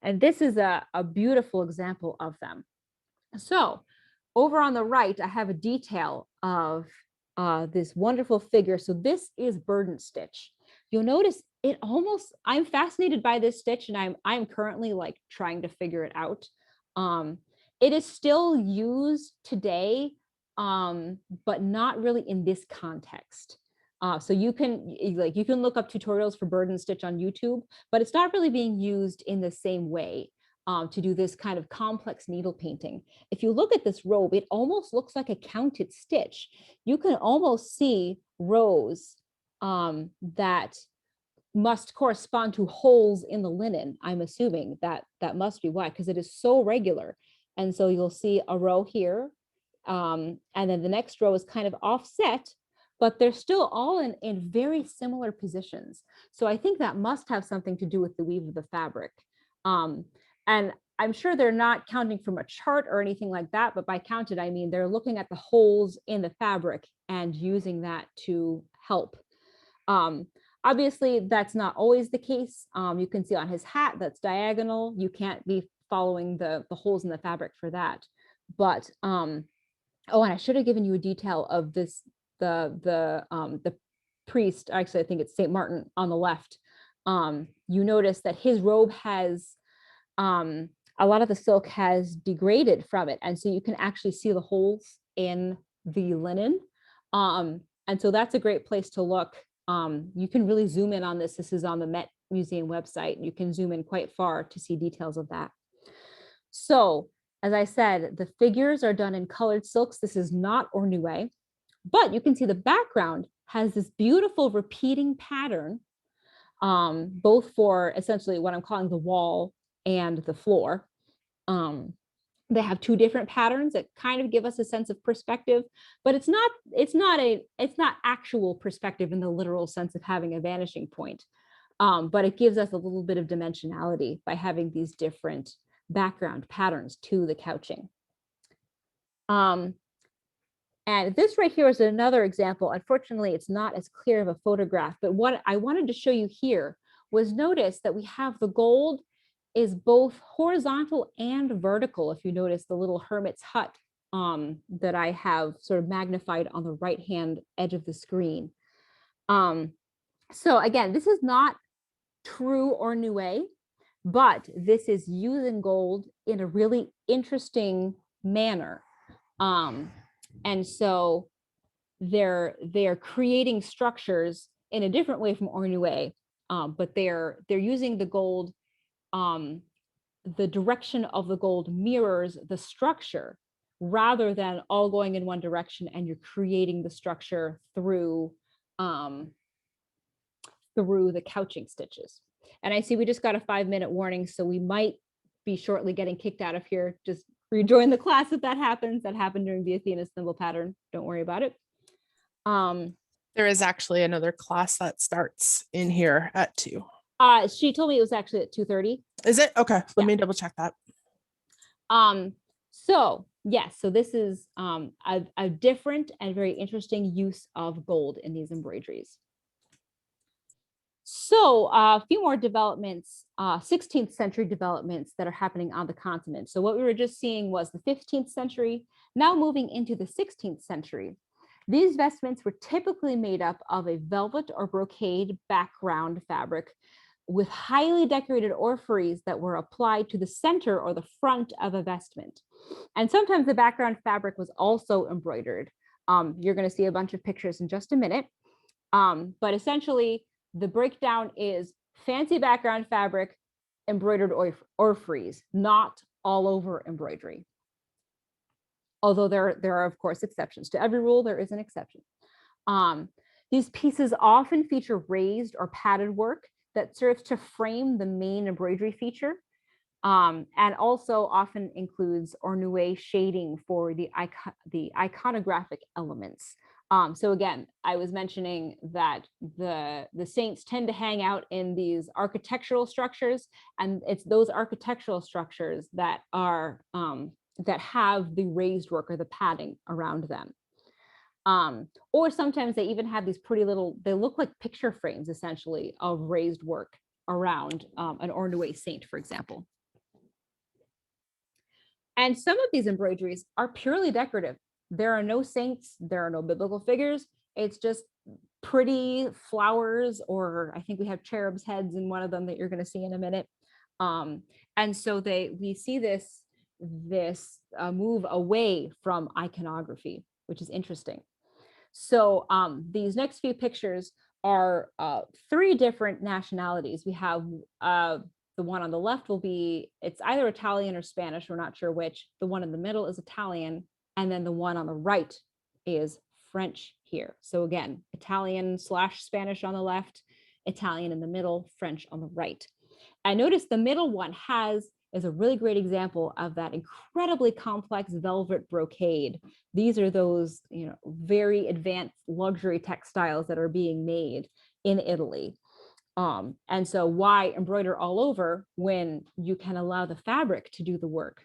this is a beautiful example of them. So over on the right, I have a detail of this wonderful figure. So this is burden stitch. You'll notice I'm fascinated by this stitch, and I'm currently like trying to figure it out. It is still used today, but not really in this context. So you can look up tutorials for burden stitch on YouTube, but it's not really being used in the same way to do this kind of complex needle painting. If you look at this robe, it almost looks like a counted stitch. You can almost see rows that must correspond to holes in the linen. I'm assuming that that must be why, because it is so regular. And so you'll see a row here, and then the next row is kind of offset, but they're still all in very similar positions. So I think that must have something to do with the weave of the fabric. And I'm sure they're not counting from a chart or anything like that, but by counted, I mean they're looking at the holes in the fabric and using that to help. Obviously, that's not always the case. You can see on his hat that's diagonal. You can't be following the holes in the fabric for that. But oh, and I should have given you a detail of this, the priest, actually, I think it's St. Martin on the left. You notice that his robe has a lot of the silk has degraded from it. And so you can actually see the holes in the linen. And so that's a great place to look. You can really zoom in on this. This is on the Met Museum website. You can zoom in quite far to see details of that. So, as I said, the figures are done in colored silks. This is not ornue, but you can see the background has this beautiful repeating pattern, both for essentially what I'm calling the wall and the floor. They have two different patterns that kind of give us a sense of perspective, but it's not actual perspective in the literal sense of having a vanishing point. But it gives us a little bit of dimensionality by having these different background patterns to the couching. And this right here is another example. Unfortunately, it's not as clear of a photograph, but what I wanted to show you here was notice that we have the gold is both horizontal and vertical. If you notice the little hermit's hut that I have sort of magnified on the right-hand edge of the screen. So again, this is not true ornue, but this is using gold in a really interesting manner. And so they're creating structures in a different way from ornue, but they're using the gold. The direction of the gold mirrors the structure rather than all going in one direction, and you're creating the structure through the couching stitches. And I see we just got a 5-minute warning, so we might be shortly getting kicked out of here. Just rejoin the class if that happens. That happened during the Athena thimble pattern. Don't worry about it. There is actually another class that starts in here at 2. She told me it was actually at 2:30. Is it? Okay. Let Yeah. me double check that. So yes, so this is a different and very interesting use of gold in these embroideries. So a few more developments, 16th century developments that are happening on the continent. So what we were just seeing was the 15th century, now moving into the 16th century. These vestments were typically made up of a velvet or brocade background fabric with highly decorated orpheries that were applied to the center or the front of a vestment. And sometimes the background fabric was also embroidered. You're going to see a bunch of pictures in just a minute. But essentially, the breakdown is fancy background fabric, embroidered orpheries, not all over embroidery. Although there are, of course, exceptions. To every rule, there is an exception. These pieces often feature raised or padded work that serves to frame the main embroidery feature, and also often includes ornue shading for the iconographic elements. So again, I was mentioning that the saints tend to hang out in these architectural structures, and it's those architectural structures that are that have the raised work or the padding around them. Or sometimes they even have these pretty little, they look like picture frames essentially of raised work around an ornue saint, for example. And some of these embroideries are purely decorative. There are no saints, there are no biblical figures. It's just pretty flowers, or I think we have cherubs' heads in one of them that you're going to see in a minute. And so we see this move away from iconography, which is interesting. So these next few pictures are 3 different nationalities. We have the one on the left it's either Italian or Spanish, we're not sure which. The one in the middle is Italian, and then the one on the right is French here. So again, Italian/Spanish on the left, Italian in the middle, French on the right. And notice the middle one is a really great example of that incredibly complex velvet brocade. These are those, very advanced luxury textiles that are being made in Italy. And so why embroider all over when you can allow the fabric to do the work?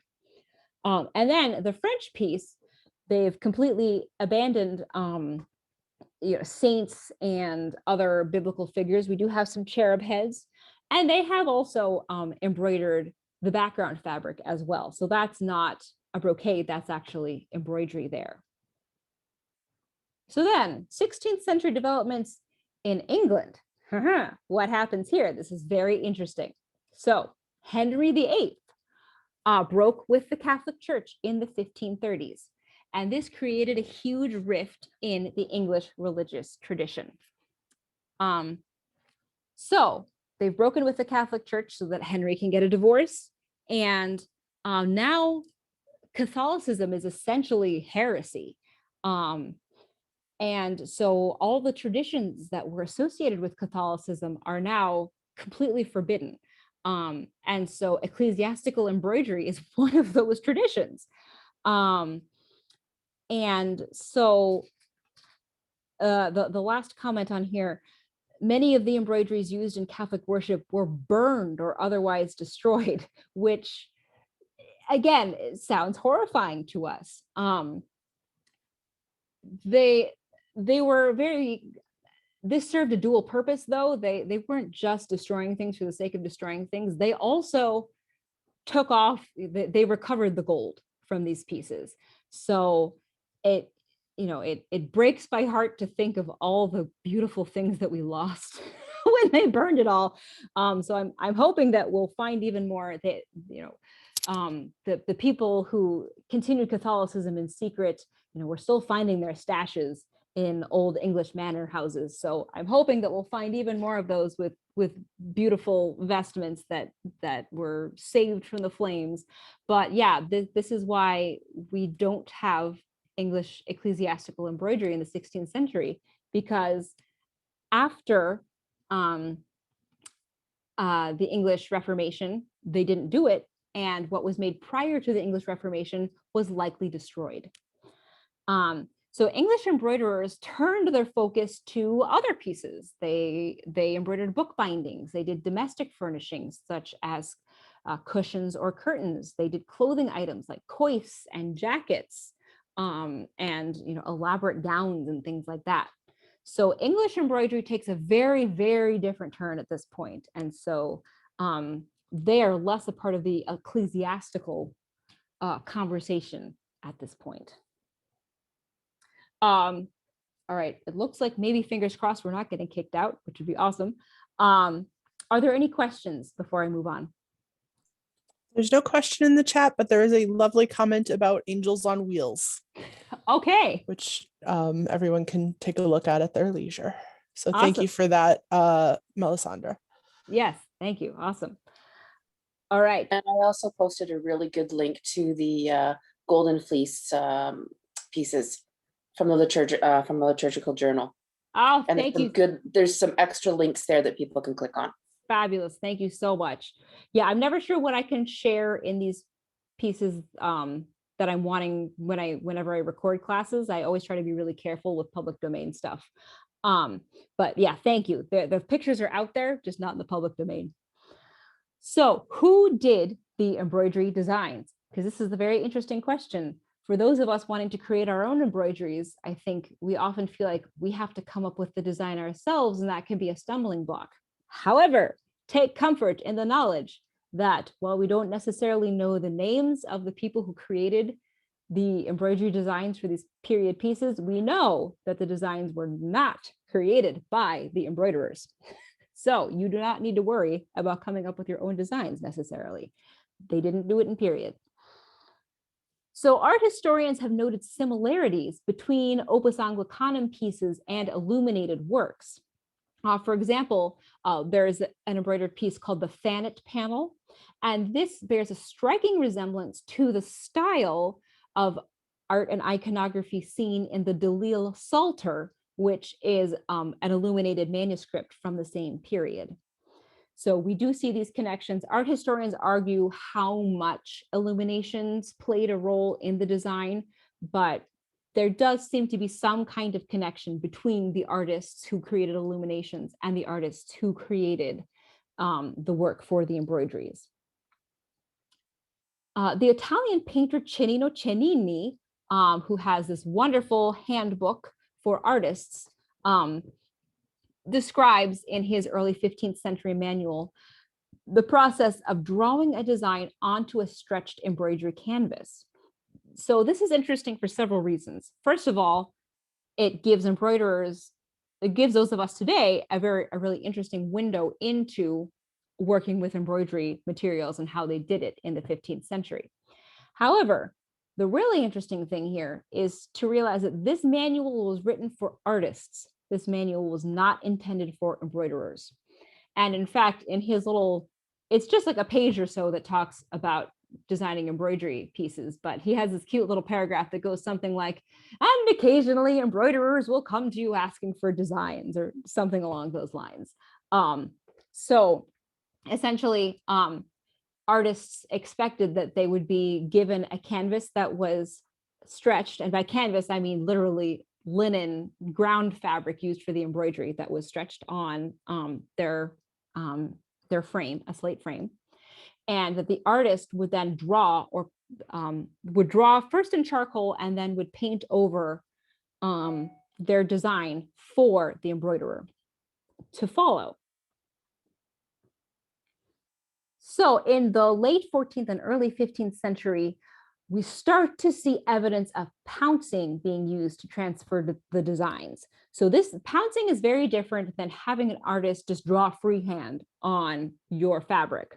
And then the French piece, they've completely abandoned saints and other biblical figures. We do have some cherub heads, and they have also embroidered the background fabric as well. So that's not a brocade, that's actually embroidery there. So then 16th century developments in England. What happens here? This is very interesting. So Henry VIII broke with the Catholic Church in the 1530s. And this created a huge rift in the English religious tradition. So they've broken with the Catholic Church so that Henry can get a divorce. And now Catholicism is essentially heresy. And so all the traditions that were associated with Catholicism are now completely forbidden. And so ecclesiastical embroidery is one of those traditions. And so the last comment on here, many of the embroideries used in Catholic worship were burned or otherwise destroyed, which again, it sounds horrifying to us. This served a dual purpose though. They weren't just destroying things for the sake of destroying things. They also took off, they recovered the gold from these pieces. So it breaks my heart to think of all the beautiful things that we lost when they burned it all. So I'm hoping that we'll find even more that, the people who continued Catholicism in secret, we're still finding their stashes in old English manor houses. So I'm hoping that we'll find even more of those with beautiful vestments that were saved from the flames. But yeah, this is why we don't have English ecclesiastical embroidery in the 16th century, because after the English Reformation, they didn't do it. And what was made prior to the English Reformation was likely destroyed. So English embroiderers turned their focus to other pieces. They embroidered book bindings. They did domestic furnishings such as cushions or curtains. They did clothing items like coifs and jackets, and elaborate gowns and things like that. So English embroidery takes a very, very different turn at this point. And so they are less a part of the ecclesiastical conversation at this point. All right, it looks like maybe fingers crossed we're not getting kicked out, which would be awesome. Are there any questions before I move on? There's no question in the chat, but there is a lovely comment about angels on wheels. Okay. Which everyone can take a look at their leisure. So Awesome. Thank you for that, Melisandre. Yes, thank you. Awesome. All right. And I also posted a really good link to the Golden Fleece pieces from the liturgical journal. Oh, and thank you. There's some extra links there that people can click on. Fabulous. Thank you so much. Yeah, I'm never sure what I can share in these pieces that I'm wanting whenever I record classes. I always try to be really careful with public domain stuff. But yeah, thank you. The pictures are out there, just not in the public domain. So who did the embroidery designs? Because this is a very interesting question. For those of us wanting to create our own embroideries, I think we often feel like we have to come up with the design ourselves, and that can be a stumbling block. However, take comfort in the knowledge that while we don't necessarily know the names of the people who created the embroidery designs for these period pieces, we know that the designs were not created by the embroiderers. So you do not need to worry about coming up with your own designs necessarily. They didn't do it in period. So art historians have noted similarities between Opus Anglicanum pieces and illuminated works. For example, there's an embroidered piece called the Thanet panel, and this bears a striking resemblance to the style of art and iconography seen in the Delille Psalter which is an illuminated manuscript from the same period. So we do see these connections. Art historians argue how much illuminations played a role in the design, but there does seem to be some kind of connection between the artists who created illuminations and the artists who created the work for the embroideries. The Italian painter Cennino Cennini, who has this wonderful handbook for artists, describes in his early 15th century manual the process of drawing a design onto a stretched embroidery canvas. So this is interesting for several reasons. First of all, it gives embroiderers, it gives those of us today a really interesting window into working with embroidery materials and how they did it in the 15th century. However, the really interesting thing here is to realize that this manual was written for artists. This manual was not intended for embroiderers. And in fact, in his little, it's just like a page or so that talks about designing embroidery pieces, but he has this cute little paragraph that goes something like, and occasionally embroiderers will come to you asking for designs, or something along those lines. So essentially, artists expected that they would be given a canvas that was stretched, and by canvas I mean literally linen ground fabric used for the embroidery that was stretched on their frame, a slate frame, and that the artist would then draw, or would draw first in charcoal and then would paint over their design for the embroiderer to follow. So in the late 14th and early 15th century, we start to see evidence of pouncing being used to transfer the designs. So this pouncing is very different than having an artist just draw freehand on your fabric.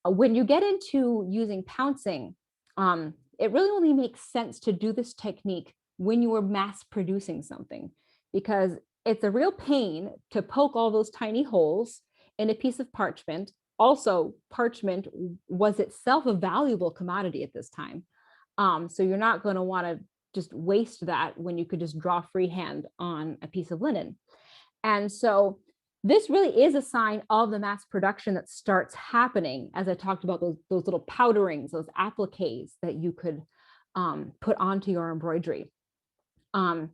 When you get into using pouncing, it really only makes sense to do this technique when you are mass producing something, because it's a real pain to poke all those tiny holes in a piece of parchment. Also, parchment was itself a valuable commodity at this time. So you're not going to want to just waste that when you could just draw freehand on a piece of linen. And so this really is a sign of the mass production that starts happening, as I talked about those little powderings, those appliques that you could put onto your embroidery. And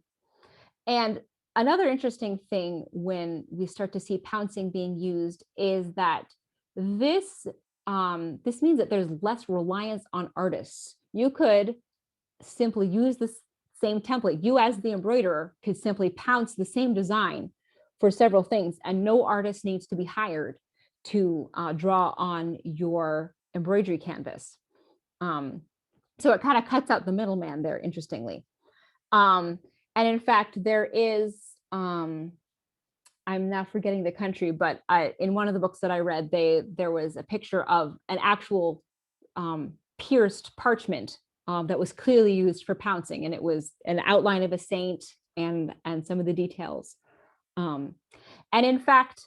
another interesting thing when we start to see pouncing being used is that this means that there's less reliance on artists. You could simply use the same template. You, as the embroiderer, could simply pounce the same design for several things, and no artist needs to be hired to draw on your embroidery canvas. So it kind of cuts out the middleman there, interestingly. And in fact, there is, I'm now forgetting the country, but in one of the books that I read, there was a picture of an actual pierced parchment that was clearly used for pouncing, and it was an outline of a saint and some of the details. And in fact,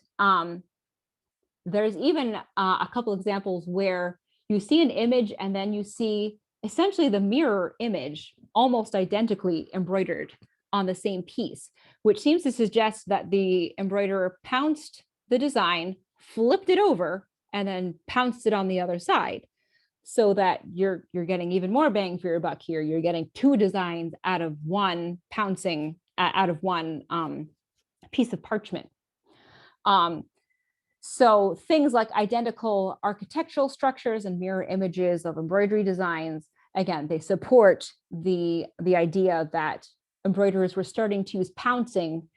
there's even a couple examples where you see an image and then you see essentially the mirror image almost identically embroidered on the same piece, which seems to suggest that the embroiderer pounced the design, flipped it over, and then pounced it on the other side, so that you're getting even more bang for your buck here. You're getting two designs out of one pouncing, out of one piece of parchment. So things like identical architectural structures and mirror images of embroidery designs, again, they support the idea that embroiderers were starting to use pouncing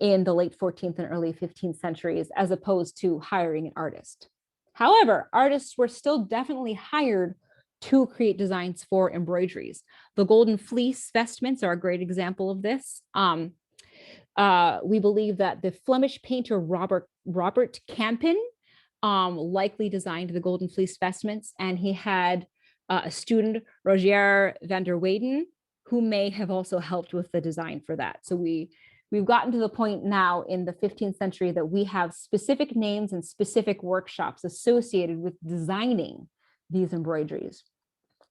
in the late 14th and early 15th centuries, as opposed to hiring an artist. However, artists were still definitely hired to create designs for embroideries. The Golden Fleece vestments are a great example of this. We believe that the Flemish painter Robert Campen likely designed the Golden Fleece vestments, and he had a student, Rogier van der Weyden, who may have also helped with the design for that. So we've gotten to the point now in the 15th century that we have specific names and specific workshops associated with designing these embroideries.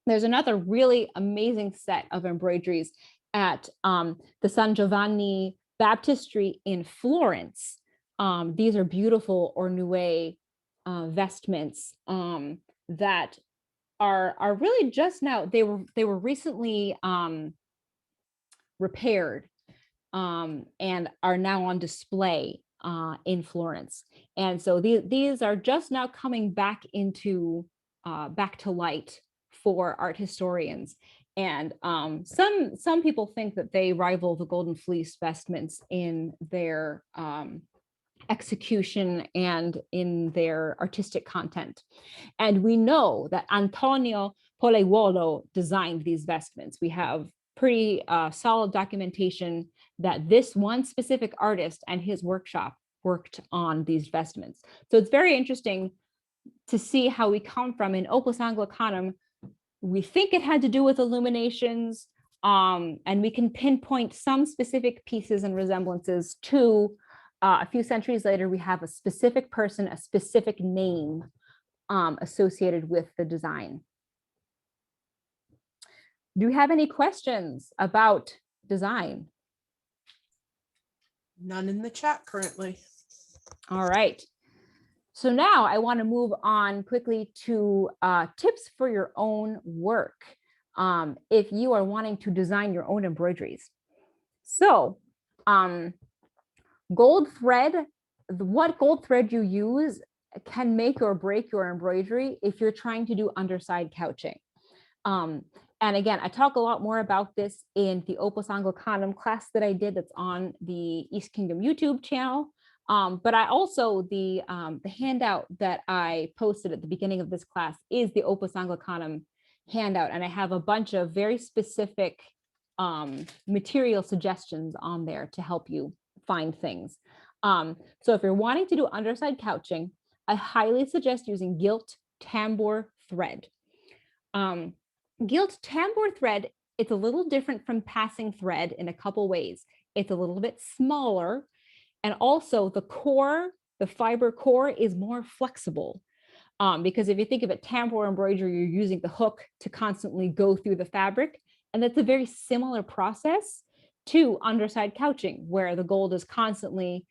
There's another really amazing set of embroideries at the San Giovanni Baptistry in Florence. These are beautiful ornue vestments that are really just now, they were recently repaired and are now on display in Florence. And so these are just now coming back into back to light for art historians. And some people think that they rival the Golden Fleece vestments in their execution and in their artistic content. And we know that Antonio Polaiuolo designed these vestments. We have pretty solid documentation that this one specific artist and his workshop worked on these vestments. So it's very interesting to see how we come from in Opus Anglicanum. We think it had to do with illuminations, and we can pinpoint some specific pieces and resemblances to a few centuries later. We have a specific person, a specific name associated with the design. Do you have any questions about design? None in the chat currently. All right. So now I want to move on quickly to tips for your own work if you are wanting to design your own embroideries. So gold thread, what gold thread you use can make or break your embroidery if you're trying to do underside couching. And again, I talk a lot more about this in the Opus Anglicanum class that I did that's on the East Kingdom YouTube channel. But I also, the handout that I posted at the beginning of this class is the Opus Anglicanum handout. And I have a bunch of very specific material suggestions on there to help you find things. So if you're wanting to do underside couching, I highly suggest using gilt tambour thread. Gilt tambour thread, it's a little different from passing thread in a couple ways. It's a little bit smaller, and also the core, the fiber core, is more flexible. Because if you think of it, tambour embroidery, you're using the hook to constantly go through the fabric, and that's a very similar process to underside couching, where the gold is constantly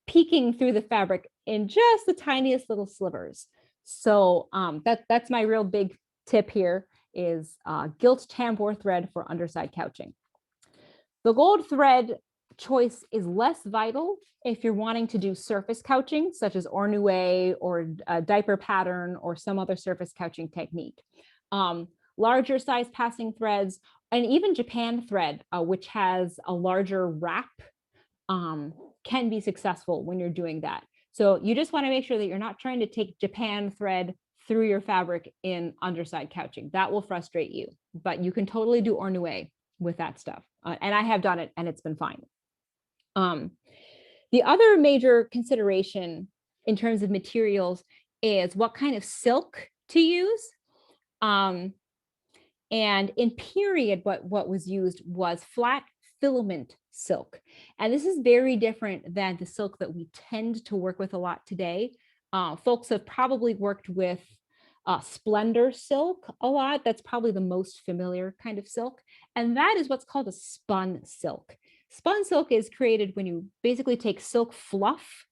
peeking through the fabric in just the tiniest little slivers. So that's my real big tip here, is gilt tambour thread for underside couching. The gold thread choice is less vital if you're wanting to do surface couching, such as ornue or a diaper pattern or some other surface couching technique. Larger size passing threads, and even Japan thread, which has a larger wrap, can be successful when you're doing that. So you just want to make sure that you're not trying to take Japan thread through your fabric in underside couching. That will frustrate you, but you can totally do ornue with that stuff. And I have done it and it's been fine. The other major consideration in terms of materials is what kind of silk to use. And in period, what was used was flat filament silk. And this is very different than the silk that we tend to work with a lot today. Folks have probably worked with splendor silk a lot. That's probably the most familiar kind of silk. And that is what's called a spun silk. Spun silk is created when you basically take silk fluff,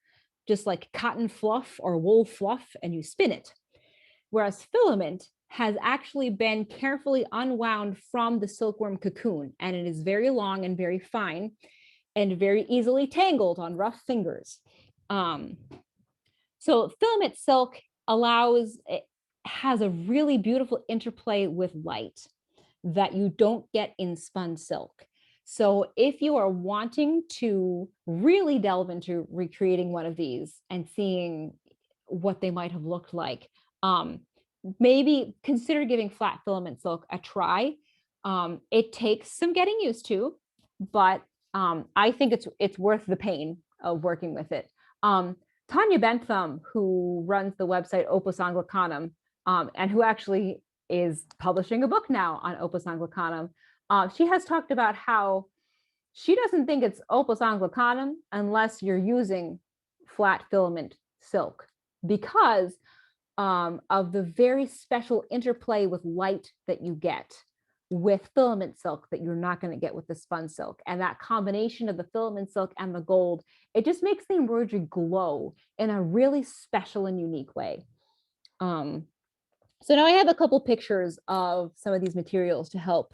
just like cotton fluff or wool fluff, and you spin it. Whereas filament has actually been carefully unwound from the silkworm cocoon, and it is very long and very fine and very easily tangled on rough fingers. So filament silk has a really beautiful interplay with light that you don't get in spun silk. So if you are wanting to really delve into recreating one of these and seeing what they might have looked like, maybe consider giving flat filament silk a try. It takes some getting used to, but I think it's worth the pain of working with it. Tanya Bentham, who runs the website Opus Anglicanum, and who actually is publishing a book now on Opus Anglicanum, she has talked about how she doesn't think it's Opus Anglicanum unless you're using flat filament silk, because of the very special interplay with light that you get with filament silk that you're not going to get with the spun silk. And that combination of the filament silk and the gold, it just makes the embroidery glow in a really special and unique way. So now I have a couple pictures of some of these materials to help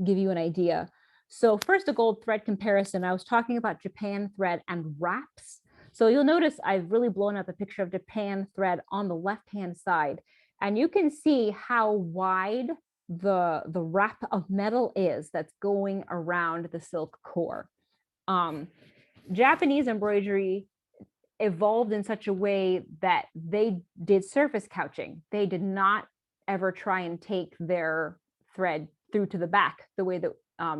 give you an idea. So first, a gold thread comparison. I was talking about Japan thread and wraps. So you'll notice I've really blown up a picture of Japan thread on the left-hand side. And you can see how wide the wrap of metal is that's going around the silk core. Japanese embroidery evolved in such a way that they did surface couching. They did not ever try and take their thread through to the back the way that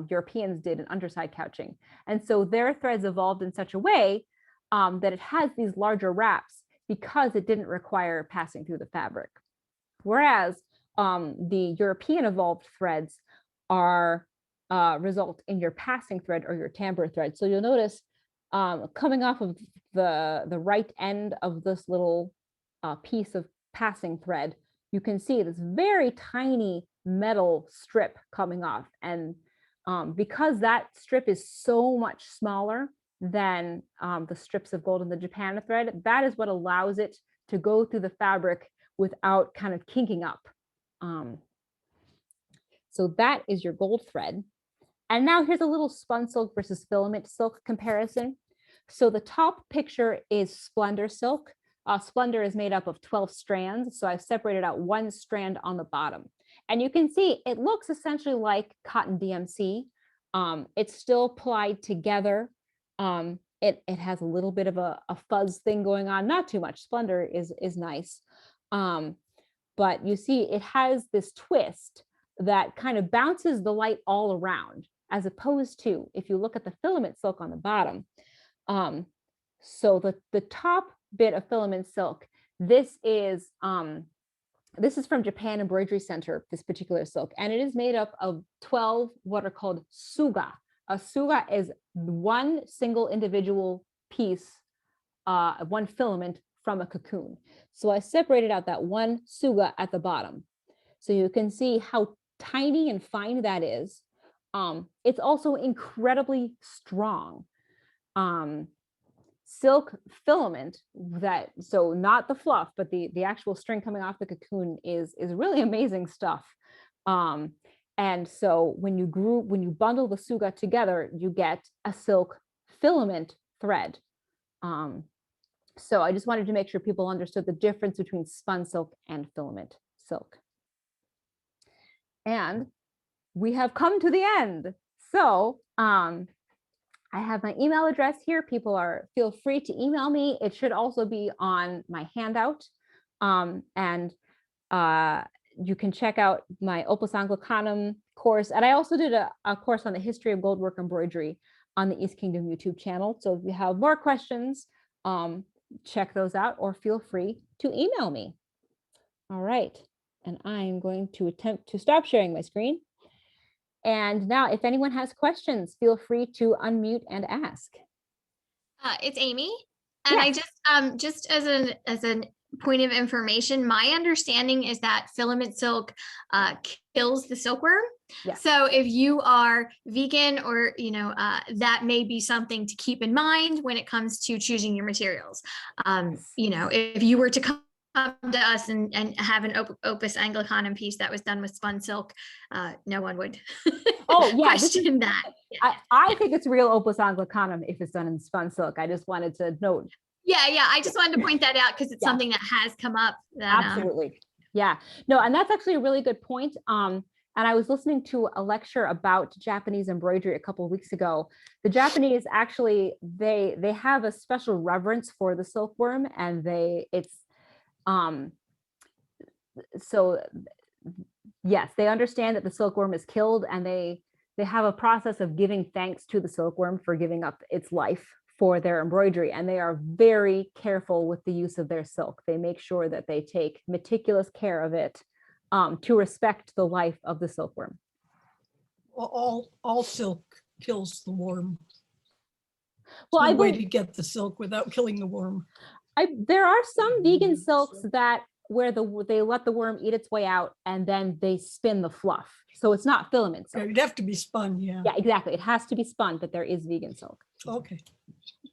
Europeans did in underside couching. And so their threads evolved in such a way that it has these larger wraps because it didn't require passing through the fabric. Whereas the European evolved threads are result in your passing thread or your tambour thread. So you'll notice coming off of the right end of this little piece of passing thread, you can see this very tiny metal strip coming off. And because that strip is so much smaller than the strips of gold in the Japan thread, that is what allows it to go through the fabric without kind of kinking up. So that is your gold thread. And now here's a little spun silk versus filament silk comparison. So the top picture is Splendor silk. Splendor is made up of 12 strands. So I've separated out one strand on the bottom. And you can see it looks essentially like cotton DMC. It's still plied together. It has a little bit of a fuzz thing going on, not too much. Splendor is nice. But you see it has this twist that kind of bounces the light all around, as opposed to if you look at the filament silk on the bottom. So the top bit of filament silk, this is from Japan Embroidery Center, this particular silk, and it is made up of 12 what are called suga. A suga is one single individual piece, one filament from a cocoon. So I separated out that one suga at the bottom. So you can see how tiny and fine that is. It's also incredibly strong. Silk filament, that, so not the fluff, but the actual string coming off the cocoon is really amazing stuff. And so when you bundle the suga together, you get a silk filament thread. So I just wanted to make sure people understood the difference between spun silk and filament silk. And we have come to the end. So I have my email address here. Feel free to email me. It should also be on my handout. And you can check out my Opus Anglicanum course. And I also did a course on the history of goldwork embroidery on the East Kingdom YouTube channel. So if you have more questions, check those out or feel free to email me. All right. And I'm going to attempt to stop sharing my screen. And now, if anyone has questions, feel free to unmute and ask. It's Amy, and Yes. I just as a point of information, my understanding is that filament silk kills the silkworm. Yes. So if you are vegan, or that may be something to keep in mind when it comes to choosing your materials. If you were to come to us and have an Opus Anglicanum piece that was done with spun silk, no one would question that. I think it's real Opus Anglicanum if it's done in spun silk. I just wanted to note. Yeah, I just wanted to point that out because it's something that has come up. Absolutely. Yeah. No, and that's actually a really good point. And I was listening to a lecture about Japanese embroidery a couple of weeks ago. The Japanese actually, they have a special reverence for the silkworm, and so yes, they understand that the silkworm is killed, and they have a process of giving thanks to the silkworm for giving up its life for their embroidery. And they are very careful with the use of their silk. They make sure that they take meticulous care of it to respect the life of the silkworm. All silk kills the worm. Well, no way to get the silk without killing the worm. There are some vegan silks that where they let the worm eat its way out and then they spin the fluff. So it's not filament Yeah, silk. it'd have to be spun, yeah. Yeah, exactly. It has to be spun, but there is vegan silk. Okay.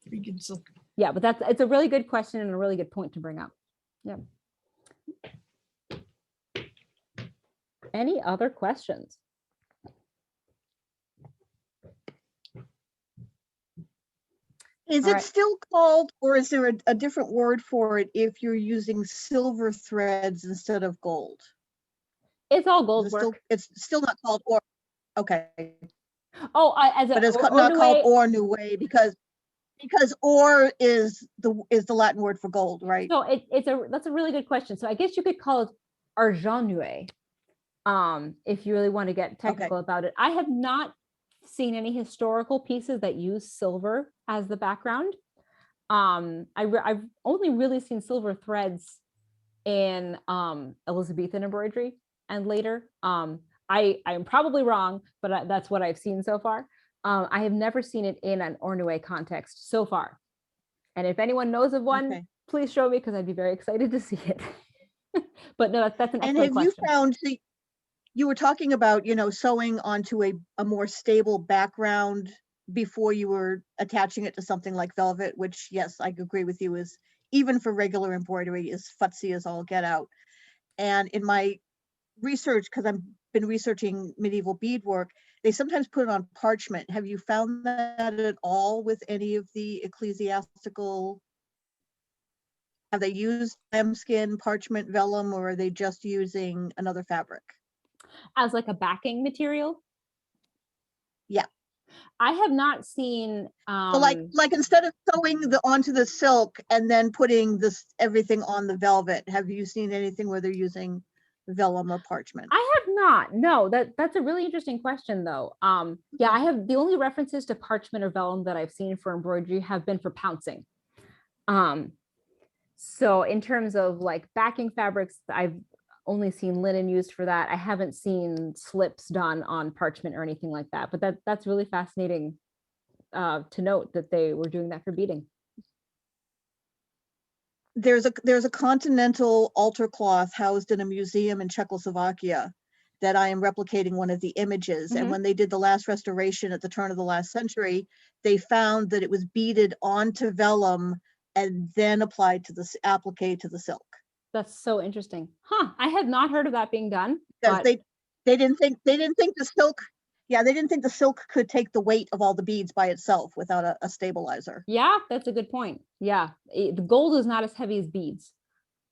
Vegan silk. Yeah, but it's a really good question and a really good point to bring up. Yeah. Any other questions? Is All it right. still called, or is there a different word for it if you're using silver threads instead of gold? It's all Is gold it still, work. it's still not called or, okay, Oh, as a but it's not called ornue, or new way because or is the Latin word for gold, right? so that's a really good question. So I guess you could call it argent nué, if you really want to get technical about it. I have not seen any historical pieces that use silver as the background. I've only really seen silver threads in Elizabethan embroidery and later. I'm probably wrong, but that's what I've seen so far. I have never seen it in an ornue context so far. And if anyone knows of one, Okay. please show me because I'd be very excited to see it. But no, that's an And excellent have you question. found, you were talking about, sewing onto a more stable background before you were attaching it to something like velvet, which, yes, I agree with you, is even for regular embroidery is futzy as all get out. And in my research, because I've been researching medieval beadwork, they sometimes put it on parchment. Have you found that at all with any of the ecclesiastical? Have they used lambskin, parchment, vellum, or are they just using another fabric? As like a backing material? Yeah. I have not seen So like instead of sewing onto the silk and then putting everything on the velvet, have you seen anything where they're using vellum or parchment? I have not. No, that's a really interesting question though. Yeah, I have the only references to parchment or vellum that I've seen for embroidery have been for pouncing. So in terms of like backing fabrics, I've only seen linen used for that. I haven't seen slips done on parchment or anything like that, but that's really fascinating to note that they were doing that for beading. There's a continental altar cloth housed in a museum in Czechoslovakia that I am replicating one of the images. Mhm. And when they did the last restoration at the turn of the last century, they found that it was beaded onto vellum and then applied to the silk. That's so interesting. Huh, I had not heard of that being done. Because But they didn't think the silk, yeah, they didn't think the silk could take the weight of all the beads by itself without a stabilizer. yeah, that's a good point. Yeah, the gold is not as heavy as beads.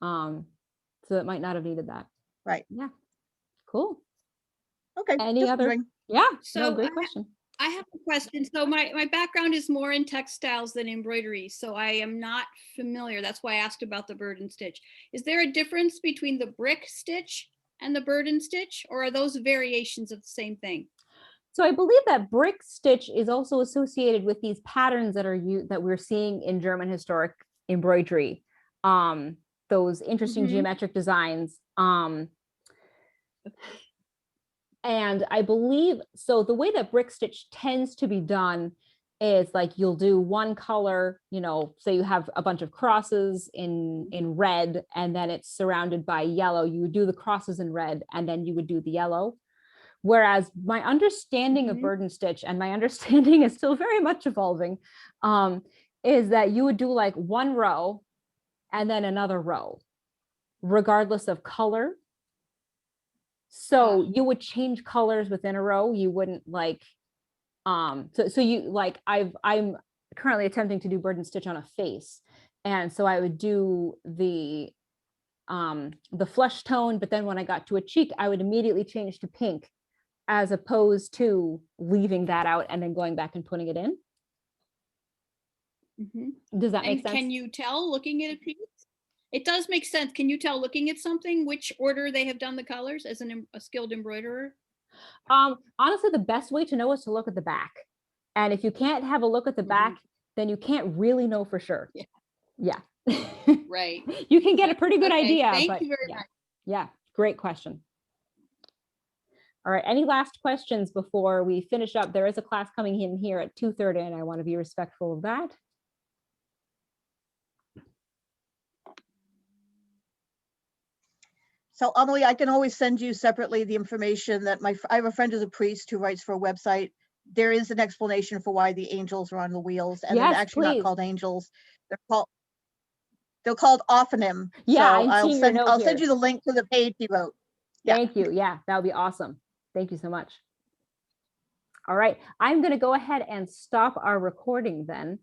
So it might not have needed that. Right. Yeah, cool. Okay. Any just other? wondering. Yeah, no, So great question. I have a question. So my background is more in textiles than embroidery, so I am not familiar. That's why I asked about the bird and stitch. Is there a difference between the brick stitch and the bird and stitch, or are those variations of the same thing? So I believe that brick stitch is also associated with these patterns that we're seeing in German historic embroidery. Those interesting Mhm. geometric designs. And I believe, so the way that brick stitch tends to be done is like you'll do one color, say you have a bunch of crosses in red and then it's surrounded by yellow. You would do the crosses in red and then you would do the yellow. Whereas my understanding of Mhm. bird and stitch, and my understanding is still very much evolving, is that you would do like one row and then another row, regardless of color. So you would change colors within a row. You wouldn't like, so you like, I'm currently attempting to do bird and stitch on a face. And so I would do the flesh tone, but then when I got to a cheek, I would immediately change to pink, as opposed to leaving that out and then going back and putting it in. Mhm. Does that make And sense? can you tell looking at a piece? It does make sense. Can you tell looking at something which order they have done the colors as a skilled embroiderer? Honestly, the best way to know is to look at the back. And if you can't have a look at the back, then you can't really know for sure. Yeah. Right. You can get a pretty good Okay, idea. thank but you very yeah. much. Yeah, great question. All right, any last questions before we finish up? There is a class coming in here at 2:30 and I want to be respectful of that. So Amalie, I can always send you separately the information that I have a friend who's a priest who writes for a website. There is an explanation for why the angels are on the wheels, and they're Yes, actually not please. called angels. They're called Ophanim. Yeah, So I'm I'll seeing your note I'll send here. you the link to the page he wrote. Yeah. Thank you. Yeah, that would be awesome. Thank you so much. All right, I'm going to go ahead and stop our recording then.